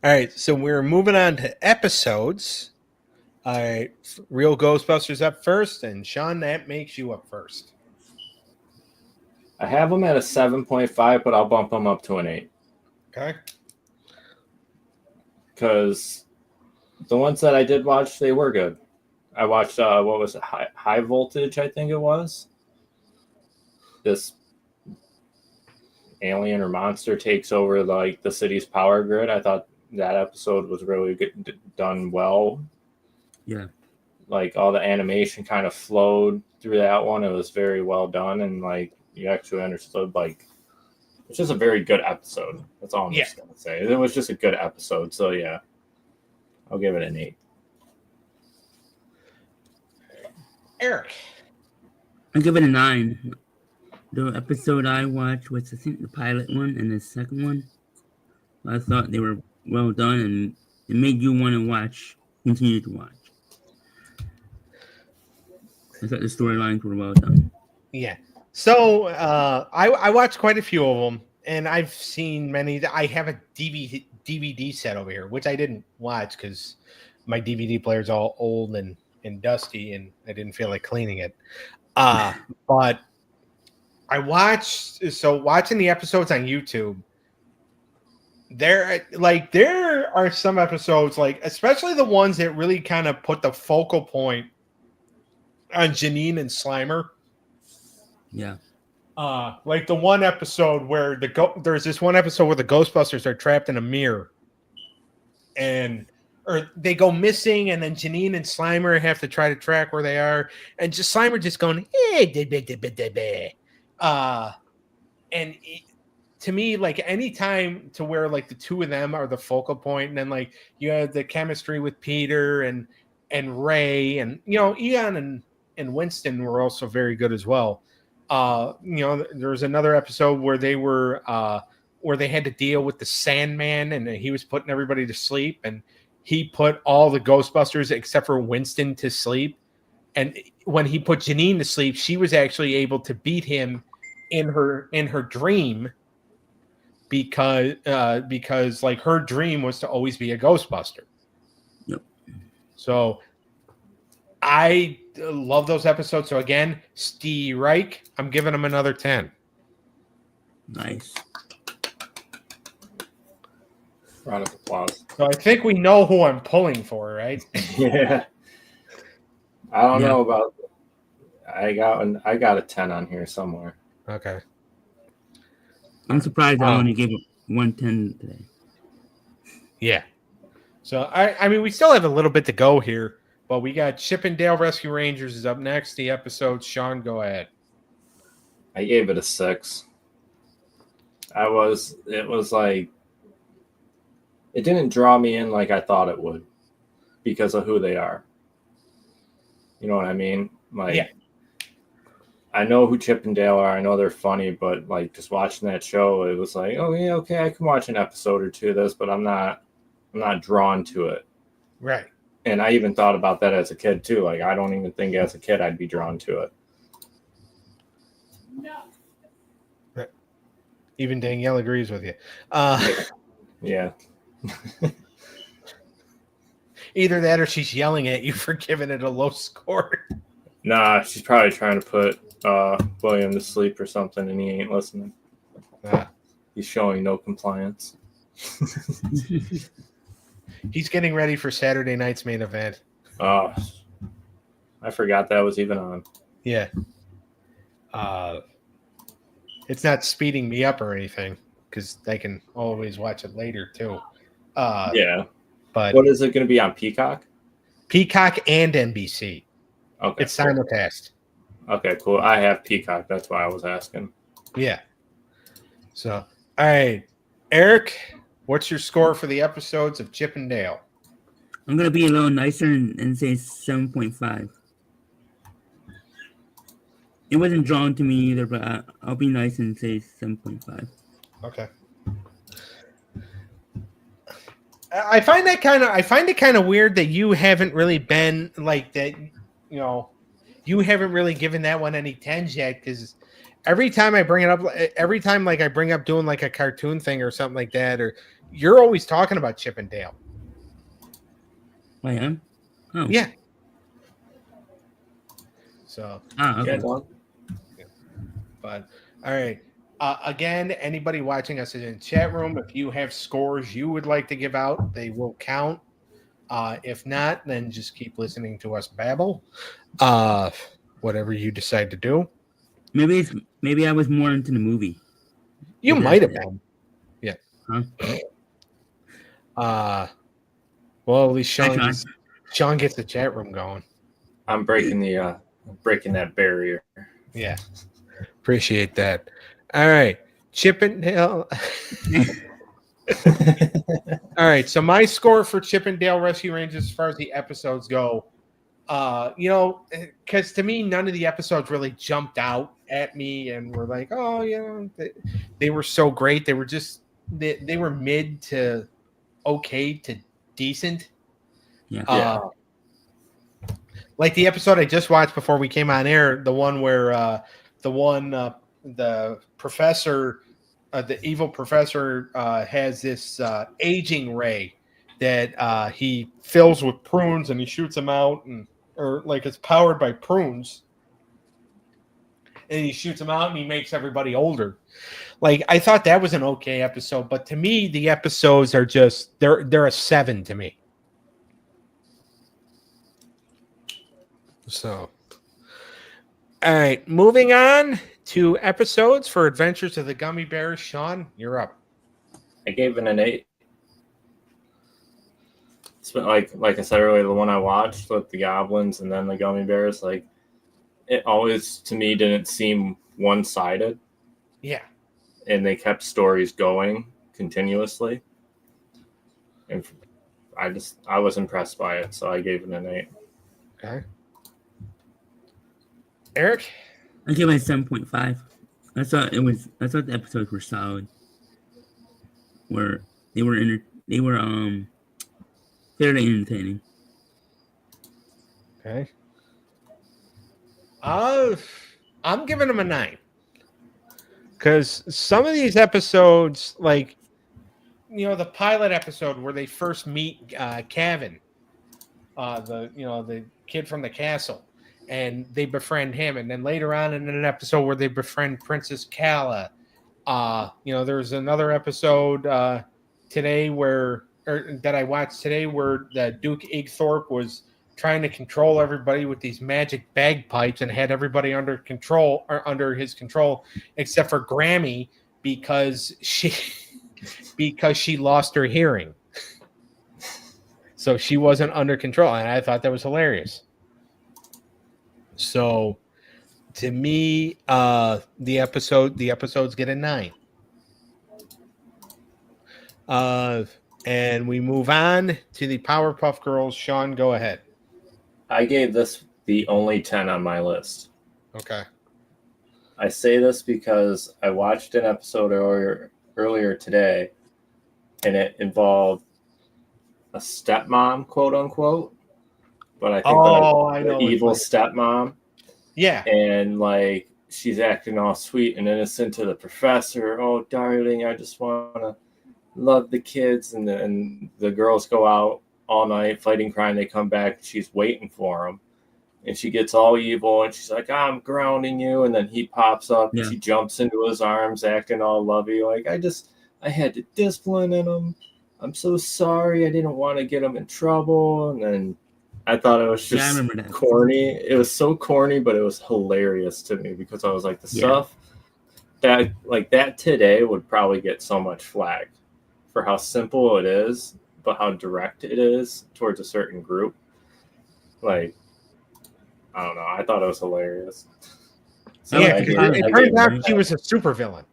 right, so we're moving on to episodes. All right, Real Ghostbusters up first, and Shawn, that makes you up first. I have them at a 7.5, but I'll bump them up to an 8. Okay. Because the ones that I did watch, they were good. I watched, what was it, High Voltage, I think it was. This alien or monster takes over, like, the city's power grid. I thought that episode was really good, done well. Yeah. Like, all the animation kind of flowed through that one. It was very well done, and, like, you actually understood, like, it's just a very good episode. That's all I'm just going to say. It was just a good episode, so yeah. I'll give it an 8. Eric. I'll give it a 9. The episode I watched was, I think, the pilot one and the second one. I thought they were well done, and it made you want to continue to watch. I thought the storylines were well done. Yeah. So I watched quite a few of them, and I've seen many. I have a DVD set over here, which I didn't watch because my DVD player's all old and dusty, and I didn't feel like cleaning it. But I watched. So watching the episodes on YouTube, there are some episodes, like especially the ones that really kind of put the focal point on Janine and Slimer. Yeah. Like the one episode where there's this one episode where the Ghostbusters are trapped in a mirror, or they go missing, and then Janine and Slimer have to try to track where they are, and just Slimer just going, to me, like any time to where like the two of them are the focal point, and then like you have the chemistry with Peter and Ray, and Eon and Winston were also very good as well. There was another episode where they were where they had to deal with the Sandman, and he was putting everybody to sleep, and he put all the Ghostbusters except for Winston to sleep. And when he put Janine to sleep, she was actually able to beat him in her dream because like her dream was to always be a Ghostbuster. Yep. So I love those episodes. So again, Steve Reich, I'm giving him another 10. Nice. Round of applause. So I think we know who I'm pulling for, right? Yeah. I don't know about. I got a 10 on here somewhere. Okay. I'm surprised I only gave it 110 today. Yeah. So I mean, we still have a little bit to go here, but we got Chip and Dale Rescue Rangers is up next. The episode. Shawn, go ahead. I gave it a 6. It was like, it didn't draw me in like I thought it would because of who they are. You know what I mean? Like, yeah. I know who Chip and Dale are. I know they're funny, but like just watching that show, it was like, oh yeah, okay, I can watch an episode or two of this, but I'm not drawn to it. Right. And I even thought about that as a kid too. Like, I don't even think as a kid I'd be drawn to it. No. Right. Even Danielle agrees with you. Yeah. Either that or she's yelling at you for giving it a low score. Nah, she's probably trying to put William to sleep or something, and he ain't listening. He's showing no compliance. He's getting ready for Saturday night's main event. Oh, I forgot that was even on. Yeah. It's not speeding me up or anything because I can always watch it later too. Yeah. But what is it going to be on Peacock? Peacock and NBC. Okay. It's simulcast. Okay, cool. I have Peacock. That's why I was asking. Yeah. So, all right. Eric, what's your score for the episodes of Chip and Dale? I'm going to be a little nicer and say 7.5. It wasn't drawn to me either, but I'll be nice and say 7.5. Okay. I find it kind of weird that you haven't really been like that. You haven't really given that one any 10s yet, because every time I bring it up, like I bring up doing like a cartoon thing or something like that, or you're always talking about Chip and Dale. I am? Oh. Yeah. So. Okay. Yeah. But all right. Again, anybody watching us in the chat room, if you have scores you would like to give out, they will count. If not, then just keep listening to us babble. Whatever you decide to do. Maybe I was more into the movie. You might have been. Yeah. Huh? Well, at least Shawn gets the chat room going. I'm breaking that barrier. Yeah. Appreciate that. All right. Chip and Dale. All right. So my score for Chip and Dale Rescue Rangers as far as the episodes go, Because to me, none of the episodes really jumped out at me and were like, oh, they were so great. They were just they were mid to okay to decent. Yeah. Like the episode I just watched before we came on air, the one where the professor, the evil professor, has this aging ray that he fills with prunes and he shoots them out, or like it's powered by prunes, and he shoots them out and he makes everybody older. Like I thought that was an okay episode, but to me the episodes are just they're a 7 to me. So, all right, moving on to episodes for Adventures of the Gummy Bears. Shawn, you're up. I gave it an 8. It's been like I said earlier, the one I watched with the goblins and then the gummy bears, like it always to me didn't seem one-sided. Yeah. And they kept stories going continuously. And I was impressed by it, so I gave it an 8. Okay. Eric? I give it a 7.5. I thought the episodes were solid. They were fairly entertaining. Okay. I'm giving them a 9. Because some of these episodes, like, the pilot episode where they first meet Kevin, the kid from the castle, and they befriend him. And then later on in an episode where they befriend Princess Kala. There's another episode today that I watched today where the Duke Igthorpe was trying to control everybody with these magic bagpipes and had everybody under his control, except for Grammy because she lost her hearing. So she wasn't under control, and I thought that was hilarious. So to me, the episodes get a 9. And we move on to the Powerpuff Girls. Shawn, go ahead. I gave this the only 10 on my list. Okay. I say this because I watched an episode earlier today, and it involved a stepmom, quote unquote. But I think the evil stepmom. Yeah. And like she's acting all sweet and innocent to the professor. Oh, darling, I just want to love the kids. And the girls go out all night fighting crime. They come back. She's waiting for them. And she gets all evil. And she's like, I'm grounding you. And then he pops up. Yeah. And she jumps into his arms acting all lovey. Like, I had to discipline him. I'm so sorry. I didn't want to get him in trouble. And then I thought it was just corny. It was so corny, but it was hilarious to me because I was like, the stuff that today would probably get so much flack for how simple it is, but how direct it is towards a certain group. Like, I don't know. I thought it was hilarious. So it turns out she was a supervillain.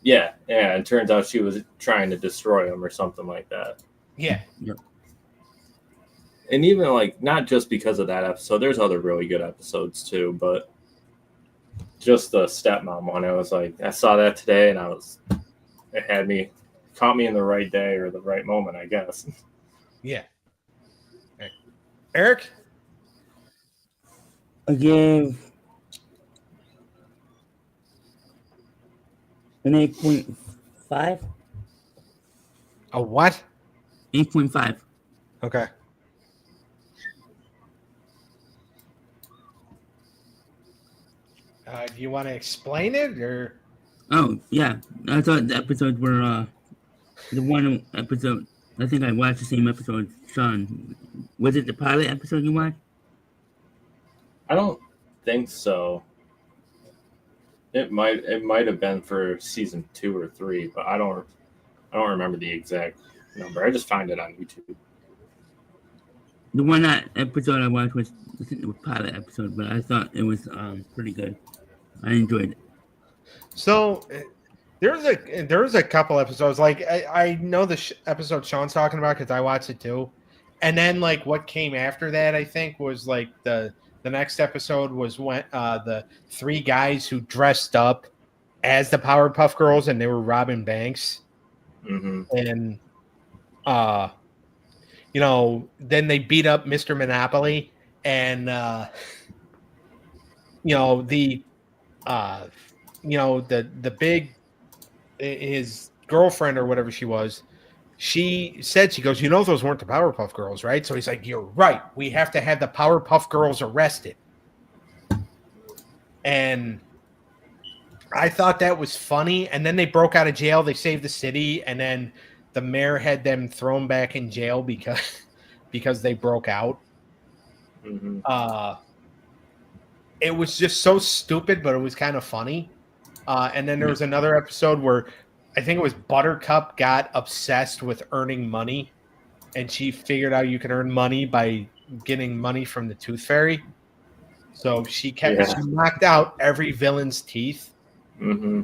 Yeah. It turns out she was trying to destroy him or something like that. Yeah. Yep. And even like not just because of that episode, there's other really good episodes too, but just the stepmom one, I was like, I saw that today and it caught me in the right day or the right moment, I guess. Yeah. Okay. Eric? I gave an 8.5. A what? 8.5. Okay. Do you want to explain it, or? Oh yeah, I thought the episodes were the one episode. I think I watched the same episode. Shawn, was it the pilot episode you watched? I don't think so. It might have been for season 2 or 3, but I don't remember the exact number. I just found it on YouTube. The one episode I watched was the pilot episode, but I thought it was pretty good. I enjoyed it. So there's a couple episodes like I know the episode Shawn's talking about because I watched it too, And then like what came after that, I think, was like the next episode was when the three guys who dressed up as the Powerpuff Girls and they were robbing banks. Mm-hmm. And then they beat up Mr. Monopoly and the big his girlfriend or whatever she was. She goes, those weren't the Powerpuff Girls, right? So he's like, you're right. We have to have the Powerpuff Girls arrested. And I thought that was funny. And then they broke out of jail. They saved the city. And then the mayor had them thrown back in jail because they broke out. Mm-hmm. It was just so stupid, but it was kind of funny. And then there was another episode where I think it was Buttercup got obsessed with earning money, and she figured out you can earn money by getting money from the Tooth Fairy. So she knocked out every villain's teeth. Mm-hmm.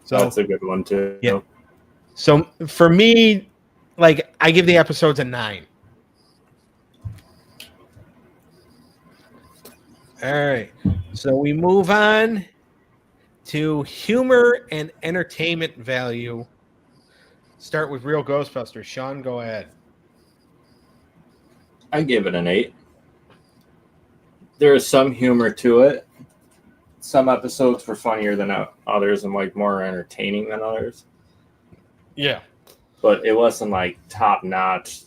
So that's a good one too. Yeah. So for me, like, I give the episodes a 9. All right. So we move on to humor and entertainment value. Start with Real Ghostbusters. Shawn, go ahead. I give it an 8. There is some humor to it. Some episodes were funnier than others and like more entertaining than others. Yeah. But it wasn't like top notch.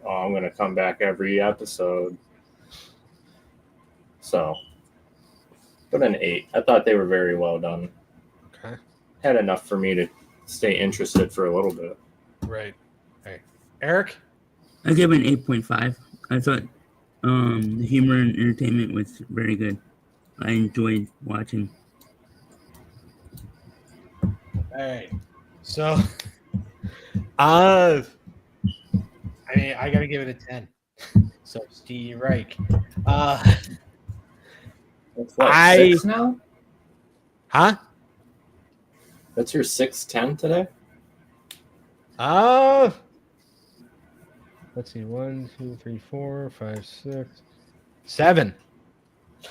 Oh, I'm going to come back every episode. So, but an 8. I thought they were very well done. Okay. Had enough for me to stay interested for a little bit. Right. Hey, Eric? I give it an 8.5. I thought the humor and entertainment was very good. I enjoyed watching. All right. So, I got to give it a 10. So, Steve Reich. That's what, 6 now? Huh? That's your 6-10 today? Let's see. 1, 2, 3, 4, 5, 6, 7.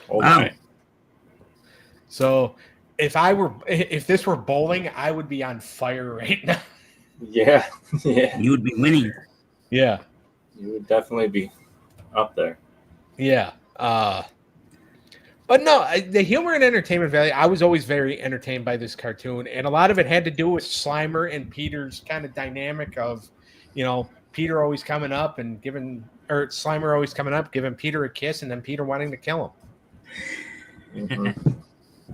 Oh, my. So if this were bowling, I would be on fire right now. Yeah. Yeah. You would be winning. Yeah. You would definitely be up there. Yeah. But no, the humor and entertainment value, I was always very entertained by this cartoon. And a lot of it had to do with Slimer and Peter's kind of dynamic of, Peter always coming up and Slimer always coming up, giving Peter a kiss, and then Peter wanting to kill him. Mm-hmm.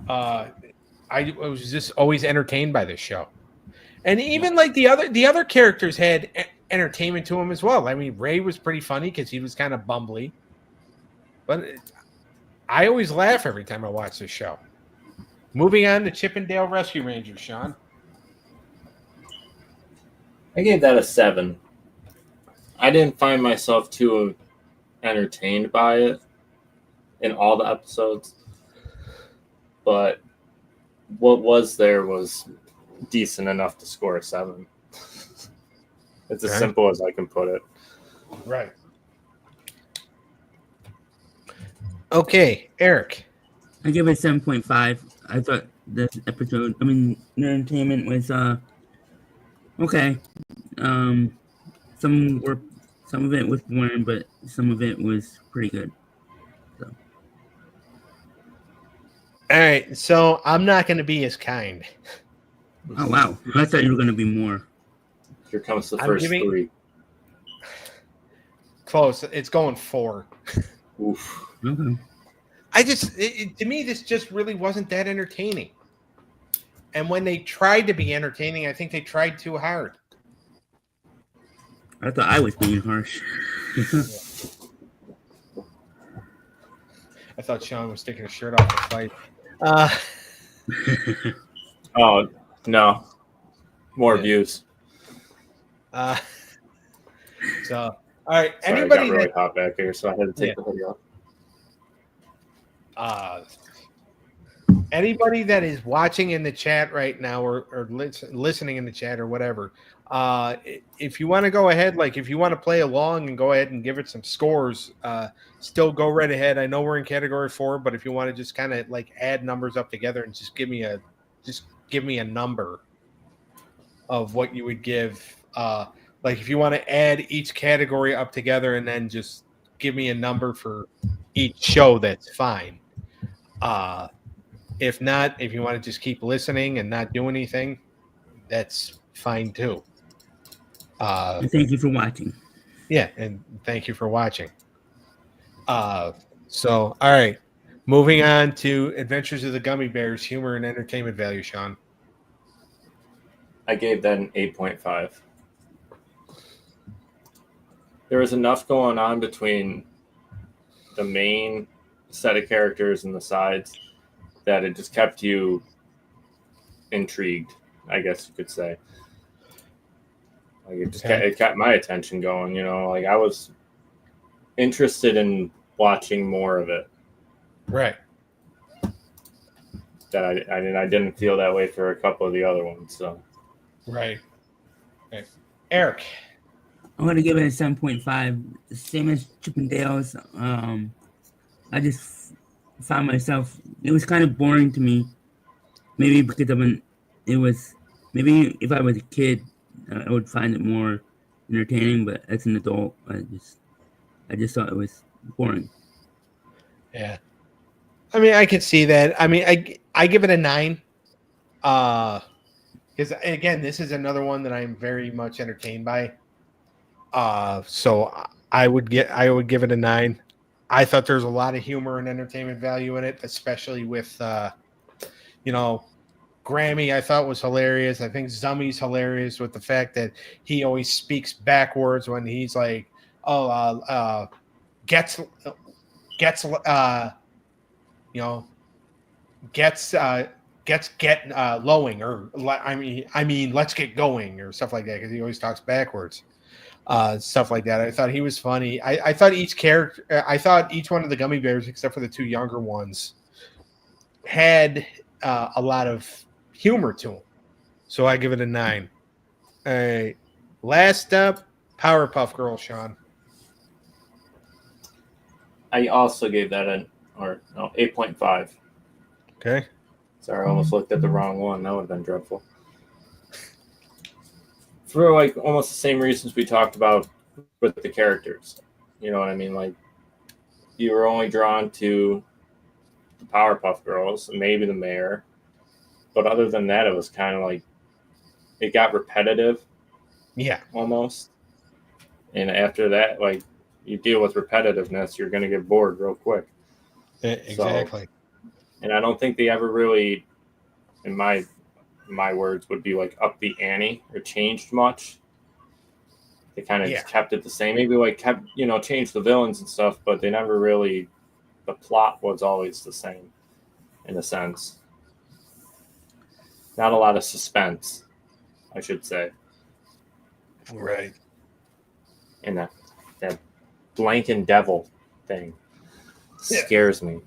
I was just always entertained by this show. And even like the other characters had entertainment to them as well. I mean, Ray was pretty funny because he was kind of bumbly. But I always laugh every time I watch this show. Moving on to Chippendale Rescue Rangers, Shawn. I gave that a 7. I didn't find myself too entertained by it in all the episodes. But what was there was decent enough to score a 7. It's as simple as I can put it. Right. Okay, Eric. I give it 7.5. I thought this episode, the entertainment was okay. Some of it was boring, but some of it was pretty good. So. All right, so I'm not going to be as kind. Oh wow! I thought you were going to be more. Here comes the first 3. Close. It's going 4. Oof. Okay. To me, this just really wasn't that entertaining. And when they tried to be entertaining, I think they tried too hard. I thought I was being harsh. I thought Shawn was taking his shirt off to fight. Oh, no. More views. So, all right. Sorry, Anybody I got really hot back here, so I had to take the hoodie off. Anybody that is watching in the chat right now or listening in the chat or whatever, if you want to go ahead, like if you want to play along and go ahead and give it some scores, still go right ahead. I know we're in category 4, but if you want to just kind of like add numbers up together and just give me a number of what you would give. Like if you want to add each category up together and then just give me a number for each show, that's fine. If not, if you want to just keep listening and not do anything, that's fine too. And thank you for watching. Yeah, and thank you for watching. So, all right. Moving on to Adventures of the Gummy Bears, humor and entertainment value, Shawn. I gave that an 8.5. There was enough going on between the main set of characters and the sides that it just kept you intrigued, I guess you could say. Like it kept my attention going, you know, like I was interested in watching more of it. Right. That I didn't feel that way for a couple of the other ones, so. Right. Okay. Eric. I'm gonna give it a 7.5, the same as Chip and Dale's. I just found myself, it was kind of boring to me. Maybe because maybe if I was a kid, I would find it more entertaining. But as an adult, I just thought it was boring. Yeah. I mean, I could see that. I mean, I give it a 9. Because again, this is another one that I'm very much entertained by. So I would give it a 9. I thought there's a lot of humor and entertainment value in it, especially with Grammy. I thought was hilarious. I think Zummy's hilarious with the fact that he always speaks backwards when he's like, gets lowing, or I mean let's get going, or stuff like that, because he always talks backwards. Stuff like that. I thought he was funny. I thought each one of the Gummy Bears, except for the 2 younger ones, had a lot of humor to them. So I give it a 9. All right. Last up, Powerpuff Girls, Shawn. I also gave that 8.5. Okay. Sorry, I almost looked at the wrong one. That would have been dreadful. For like almost the same reasons we talked about with the characters. You know what I mean? Like you were only drawn to the Powerpuff Girls and maybe the mayor. But other than that, it was kind of like it got repetitive. Yeah. Almost. And after that, like you deal with repetitiveness, you're going to get bored real quick. Exactly. So, and I don't think they ever really, in my words, would be like up the ante or changed much. They kind of just kept it the same. Maybe like changed the villains and stuff, but they never really, the plot was always the same in a sense. Not a lot of suspense, I should say. Right. And that blanking devil thing scares me.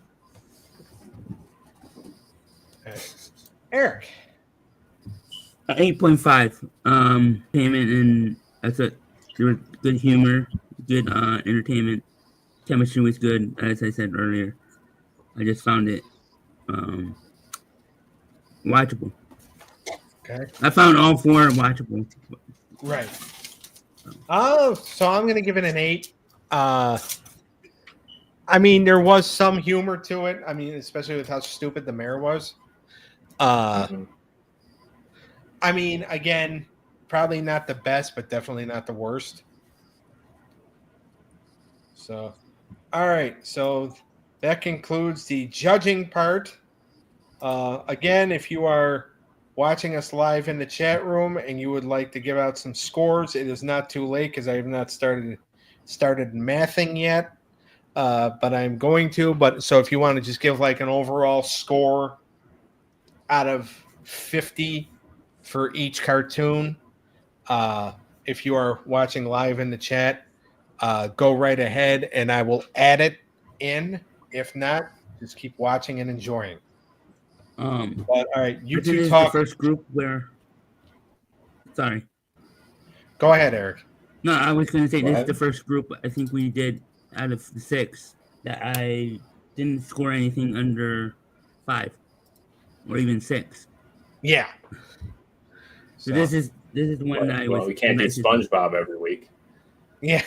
Eric. 8.5. Payment, and I thought there was good humor, good entertainment. Chemistry was good, as I said earlier. I just found it watchable. Okay. I found all 4 watchable. Right. Oh, so I'm going to give it an 8. I mean, there was some humor to it. I mean, especially with how stupid the mayor was. I mean, again, probably not the best, but definitely not the worst. So, all right. So that concludes the judging part. Again, if you are watching us live in the chat room and you would like to give out some scores, it is not too late because I have not started mathing yet. But I'm going to. But so if you want to just give like an overall score out of 50 for each cartoon, if you are watching live in the chat, go right ahead and I will add it in. If not, just keep watching and enjoying. But all right, you but this two is talk. the first group where. Sorry. Go ahead, Eric. No, I was going to say Go this is ahead. the first group I think we did out of the 6 that I didn't score anything under 5 or even 6. Yeah. So this is one that I was. Well, we can't do SpongeBob every week. Yeah.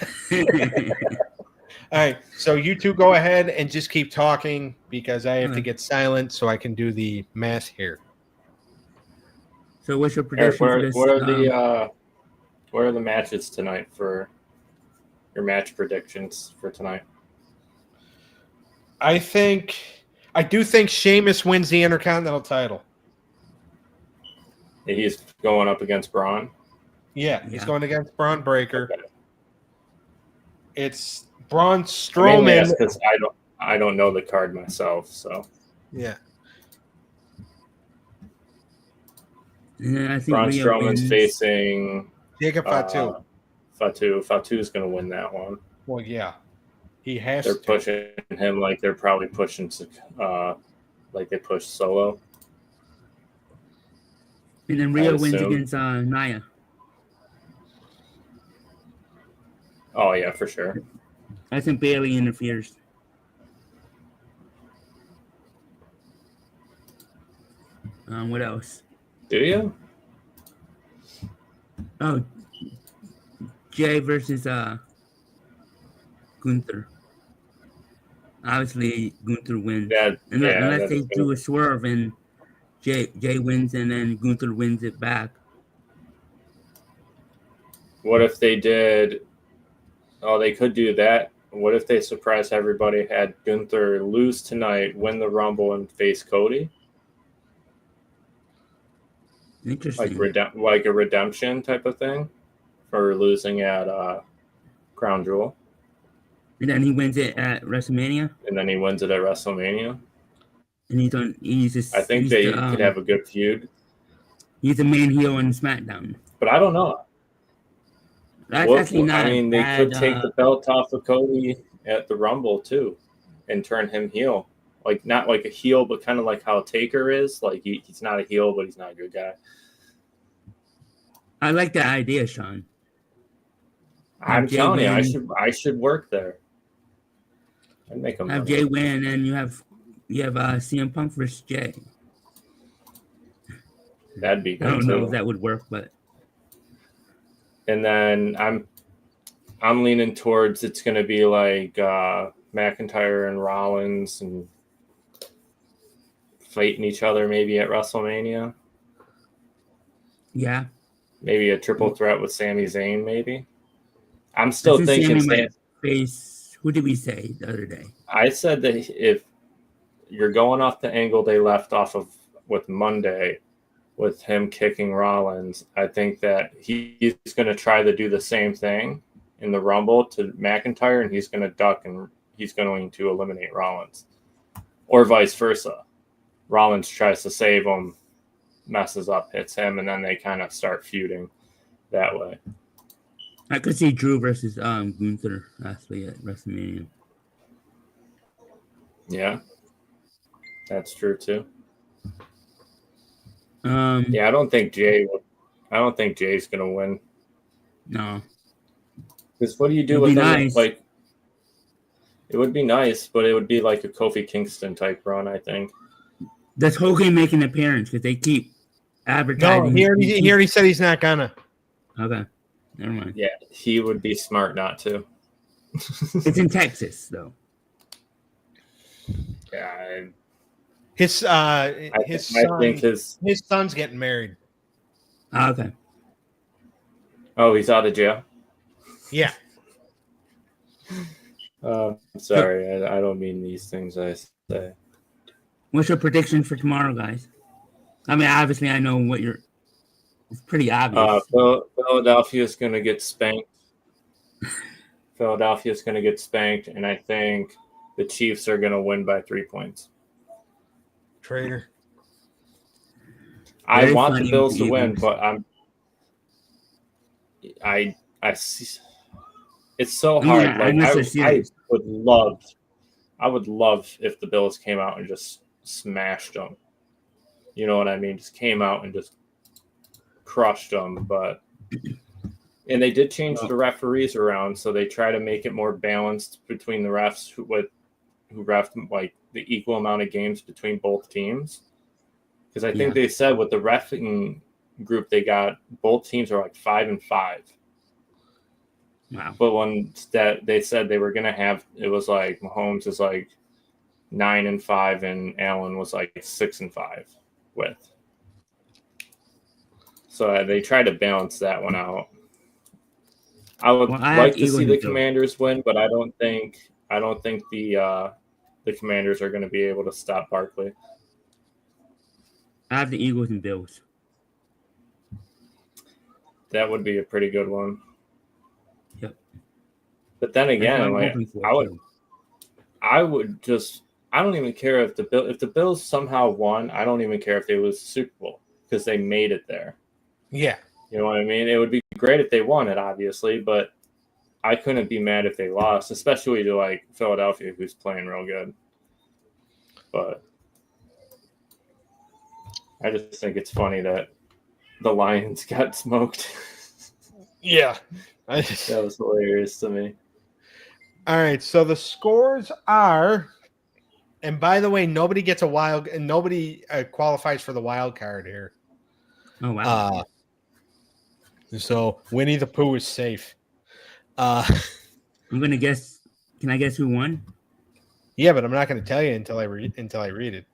All right. So you two go ahead and just keep talking because I have to get silent so I can do the math here. So what's your Eric, prediction for this? what are the matches tonight for your match predictions for tonight? I do think Sheamus wins the Intercontinental title. He's going up against Braun. Yeah, he's going against Braun Breaker. Okay. It's Braun Strowman. Because I don't know the card myself, so yeah. And then I think Braun Rhea Strowman's wins. facing Jacob Fatu. Fatu's going to win that one. Well, yeah, he has. They're pushing him like they're probably pushing, like they pushed Solo. And then Rhea wins against Nia. Oh yeah, for sure. I think Bailey interferes. What else? Do you? Oh, Jay versus Gunther. Obviously, Gunther wins. Unless they do a swerve and Jay wins and then Gunther wins it back. What if they did? Oh, they could do that. What if they surprise everybody, had Gunther lose tonight, win the Rumble, and face Cody? Interesting. Like a redemption type of thing for losing at Crown Jewel. And then he wins it at WrestleMania. And then he wins it at WrestleMania. And I think they could have a good feud. He's the main heel on SmackDown. But I don't know. That's actually not. I mean, they could take the belt off of Cody at the Rumble too, and turn him heel. Like not like a heel, but kind of like how Taker is. Like he's not a heel, but he's not a good guy. I like that idea, Shawn. I'm telling you, I should work there. I'd make him have Jay win, and you have CM Punk versus Jay. That'd be good. I don't know if that would work, but. And then I'm leaning towards it's going to be like McIntyre and Rollins and fighting each other maybe at WrestleMania. Yeah. Maybe a triple threat with Sami Zayn, maybe. I'm still thinking. Who did we say the other day? I said that if you're going off the angle they left off of with Monday, with him kicking Rollins, I think that he's going to try to do the same thing in the Rumble to McIntyre, and he's going to duck and he's going to eliminate Rollins. Or vice versa. Rollins tries to save him, messes up, hits him, and then they kind of start feuding that way. I could see Drew versus Gunther actually at WrestleMania. Yeah. That's true too. Yeah, I don't think Jay's gonna win. No. Because what do you do with them? Nice. Like, it would be nice, but it would be like a Kofi Kingston type run, I think. Does Hogan make an appearance? Because they keep advertising. No, he already said he's not gonna. Okay, never mind. Yeah, he would be smart not to. It's in Texas, though. Yeah. His son's getting married. Okay. Oh, he's out of jail? Yeah. Sorry, I don't mean these things I say. What's your prediction for tomorrow, guys? I mean, obviously, I know what you're... It's pretty obvious. Philadelphia's going to get spanked. And I think the Chiefs are going to win by 3 points. Traitor. I want the Bills to win, but I see. It's so hard. Yeah, I would love if the Bills came out and just smashed them. You know what I mean? Just came out and just crushed them. And they did change the referees around, so they try to make it more balanced between the refs who ref like the equal amount of games between both teams. Because I think they said with the reffing group they got, both teams are like 5-5. Wow. But when that they said they were gonna have, it was like Mahomes is like 9-5 and Allen was like 6-5 with. So they tried to balance that one out. I would like to see the Commanders win, but I don't think the Commanders are going to be able to stop Barkley. I have the Eagles and Bills. That would be a pretty good one. Yep. But then again, like, I don't even care if the Bills somehow won. I don't even care if they lose the Super Bowl because they made it there. Yeah. You know what I mean? It would be great if they won it, obviously, but I couldn't be mad if they lost, especially to like Philadelphia, who's playing real good. But I just think it's funny that the Lions got smoked. Yeah. That was hilarious to me. All right, so the scores are, and by the way, nobody qualifies for the wild card here. Oh wow! So Winnie the Pooh is safe. I'm gonna guess. Can I guess who won? Yeah, but I'm not going to tell you until I read it.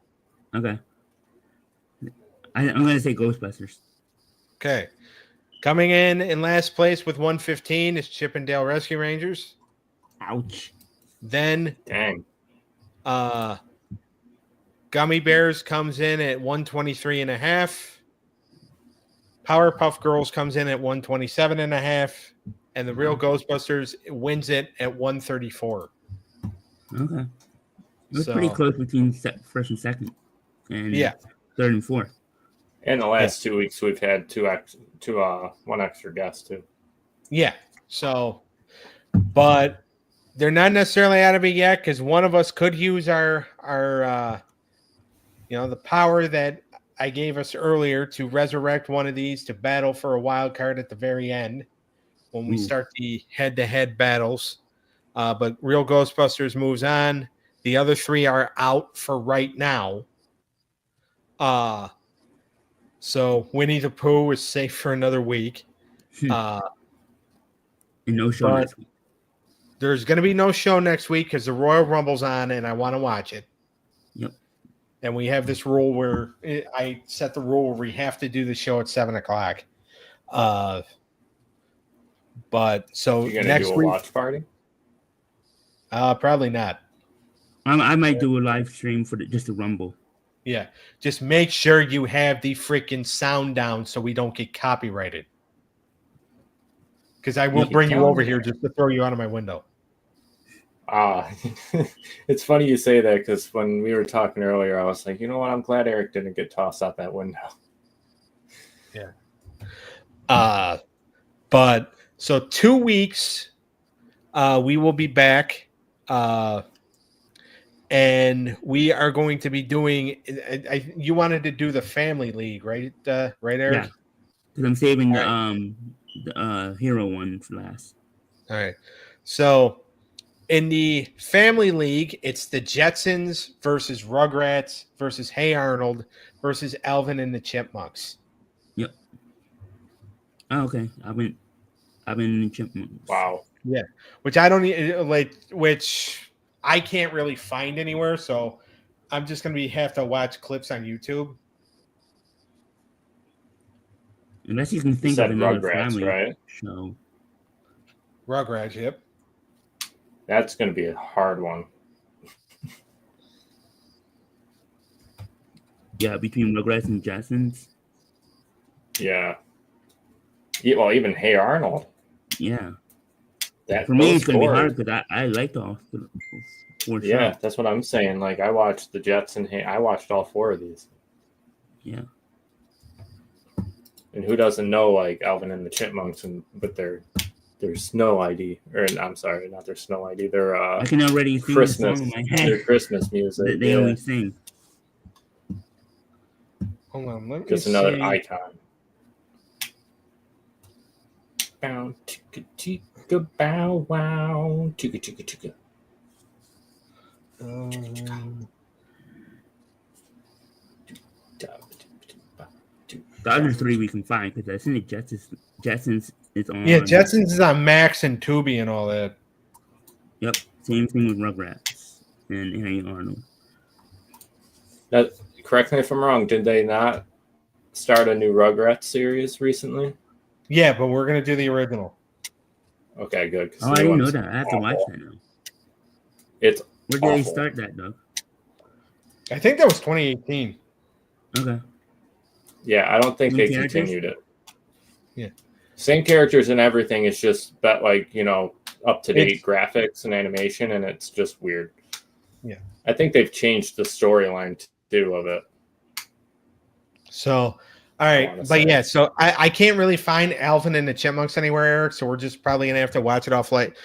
Okay. I'm gonna say Ghostbusters. Okay. Coming in last place with 115 is Chippendale Rescue Rangers. Ouch. Then, dang. Gummy Bears comes in at 123.5. Powerpuff Girls comes in at 127.5, and the Real Ghostbusters wins it at 134. Okay. It was pretty close between first and second, and third and fourth. In the last 2 weeks, we've had one extra guest too. Yeah. So, but they're not necessarily out of it yet because one of us could use our the power that I gave us earlier to resurrect one of these to battle for a wild card at the very end when we start the head-to-head battles. But Real Ghostbusters moves on. The other three are out for right now. So Winnie the Pooh is safe for another week. And no show next week. There's going to be no show next week because the Royal Rumble's on and I want to watch it. Yep. And we have this rule where I set the rule where we have to do the show at 7:00. But so you're next do a week, watch party? Probably not. I might do a live stream for just the Rumble. Yeah, just make sure you have the freaking sound down so we don't get copyrighted. Because I will bring you over here just to throw you out of my window. It's funny you say that because when we were talking earlier, I was like, you know what? I'm glad Eric didn't get tossed out that window. Yeah. But so 2 weeks, we will be back. And we are going to be doing. You wanted to do the Family League, right? Right, Eric? Yeah. Because I'm saving the hero one for last. All right. So in the Family League, it's the Jetsons versus Rugrats versus Hey Arnold versus Alvin and the Chipmunks. Yep. Oh, okay. I've been in the Chipmunks. Wow. Yeah. Which I don't like. Which I can't really find anywhere, so I'm just gonna have to watch clips on YouTube. Unless you can think of another Rugrats, family right? show. Rugrats, yep. That's gonna be a hard one. Yeah, between Rugrats and Jetsons. Yeah. Well, even Hey Arnold. Yeah. For me, it's going to be hard because I liked all four shows. Yeah, that's what I'm saying. Like, I watched the Jets and I watched all four of these. Yeah. And who doesn't know, like, Alvin and the Chipmunks with their snow ID? Or, I'm sorry, not their snow ID. Their I can already sing Christmas, the song in my head. their Christmas music. They always sing. Hold on, let me Just see. another icon. Bow, ticka, ticka, bow, wow, ticka, ticka, ticka. The other 3 we can find because I think Jetsons is on. Yeah, Jetsons is on Max and Tubi and all that. Yep, same thing with Rugrats and Hey Arnold. Now, correct me if I'm wrong. Did they not start a new Rugrats series recently? Yeah, but we're gonna do the original. Okay, good. Oh, I didn't know that. I have to watch that now. It's Where did they start that, though? I think that was 2018. Okay. Yeah, I don't think New they characters? continued it. Yeah. Same characters and everything. It's just that, like, up to date graphics and animation, and it's just weird. Yeah. I think they've changed the storyline too of it. So, all right, but yeah, so I can't really find Alvin and the Chipmunks anywhere, Eric. So we're just probably gonna have to watch it off like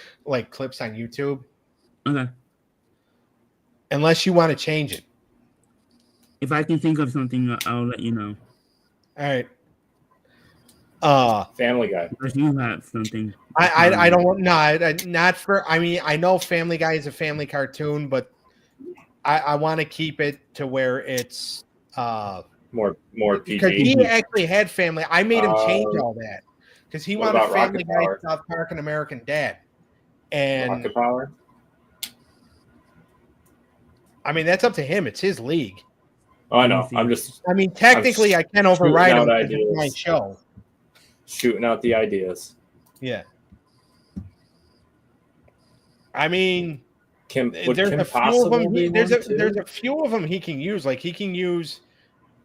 clips on YouTube, Okay. unless you want to change it. If I can think of something, I'll let you know. All right. Family Guy. If you have something. I don't want not for. I mean, I know Family Guy is a family cartoon, but I want to keep it to where it's more because PG. he actually had family. I made him change all that because he wanted Family Guy, South Park, and American Dad. And Rocket Power. I mean, that's up to him. It's his league. Oh, I know. I mean, technically, I can override him because it's my show. Shooting out the ideas. Yeah. I mean, there's a few of them he can use. Like he can use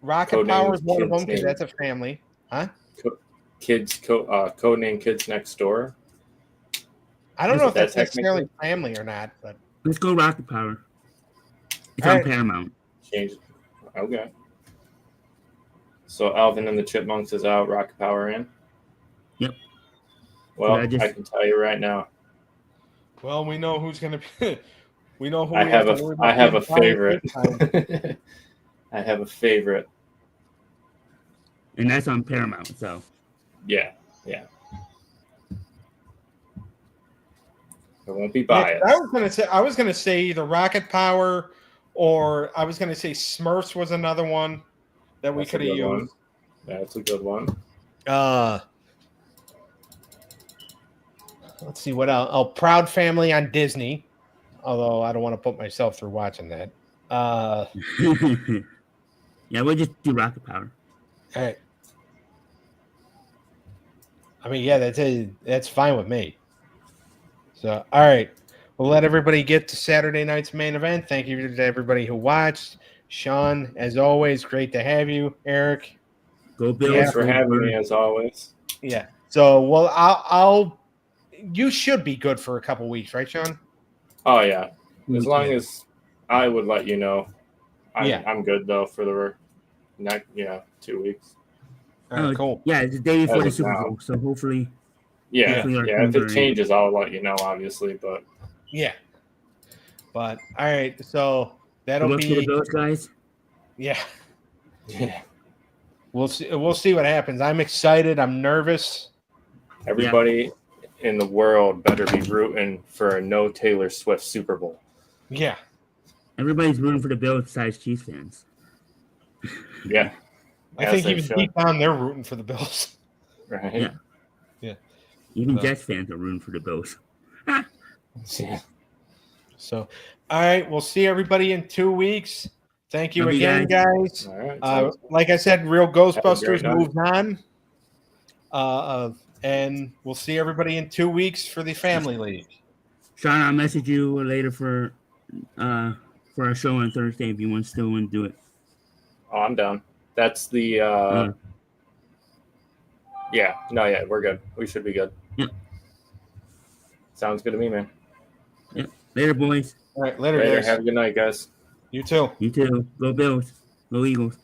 Rocket Power is one of them because that's a family, huh? Codename Kids Next Door. I don't know if that's necessarily family or not, but let's go Rocket Power. It's on Paramount. Change. Okay. So Alvin and the Chipmunks is out. Rocket Power in. Yep. Well, I can tell you right now. Well, we know who's going to be. We know who. I have a favorite. I have a favorite. And that's on Paramount. So. Yeah. I won't be biased. Yeah, I was gonna say either Rocket Power or I was gonna say Smurfs was another one that we could have used. That's a good one. Let's see what else. Oh, Proud Family on Disney. Although I don't want to put myself through watching that. Yeah, we'll just do Rocket Power. All right. I mean, yeah, that's fine with me. So, all right. We'll let everybody get to Saturday night's main event. Thank you to everybody who watched. Shawn, as always, great to have you. Eric. Go Bills. Thanks for having me, as always. Yeah. So, well, you should be good for a couple weeks, right, Shawn? Oh, yeah. As long as I would let you know. I'm good, though, for the next 2 weeks. All right, cool. Yeah, it's the day before the Super Bowl, so hopefully. Yeah. If it changes, I'll let you know, obviously, but. Yeah. But, all right, so that'll be. For the Bills, guys. Yeah. Yeah. We'll see what happens. I'm excited. I'm nervous. Everybody in the world better be rooting for a no Taylor Swift Super Bowl. Yeah. Everybody's rooting for the Bills besides Chiefs fans. Yeah. I think even deep down they're rooting for the Bills. Right. Yeah. Even Jets fans are rooting for the Bills. Yeah. So, all right. We'll see everybody in 2 weeks. Thank you again, guys. All right, like I said, Real Ghostbusters moves on. And we'll see everybody in 2 weeks for the Family League. Shawn, I'll message you later for our show on Thursday if you still want to do it. Oh, I'm down. That's the we're good. We should be good. Yep. Sounds good to me, man. Yep. Later, boys. All right, later guys. Have a good night, guys. You too. You too. Go Bills. Go Eagles.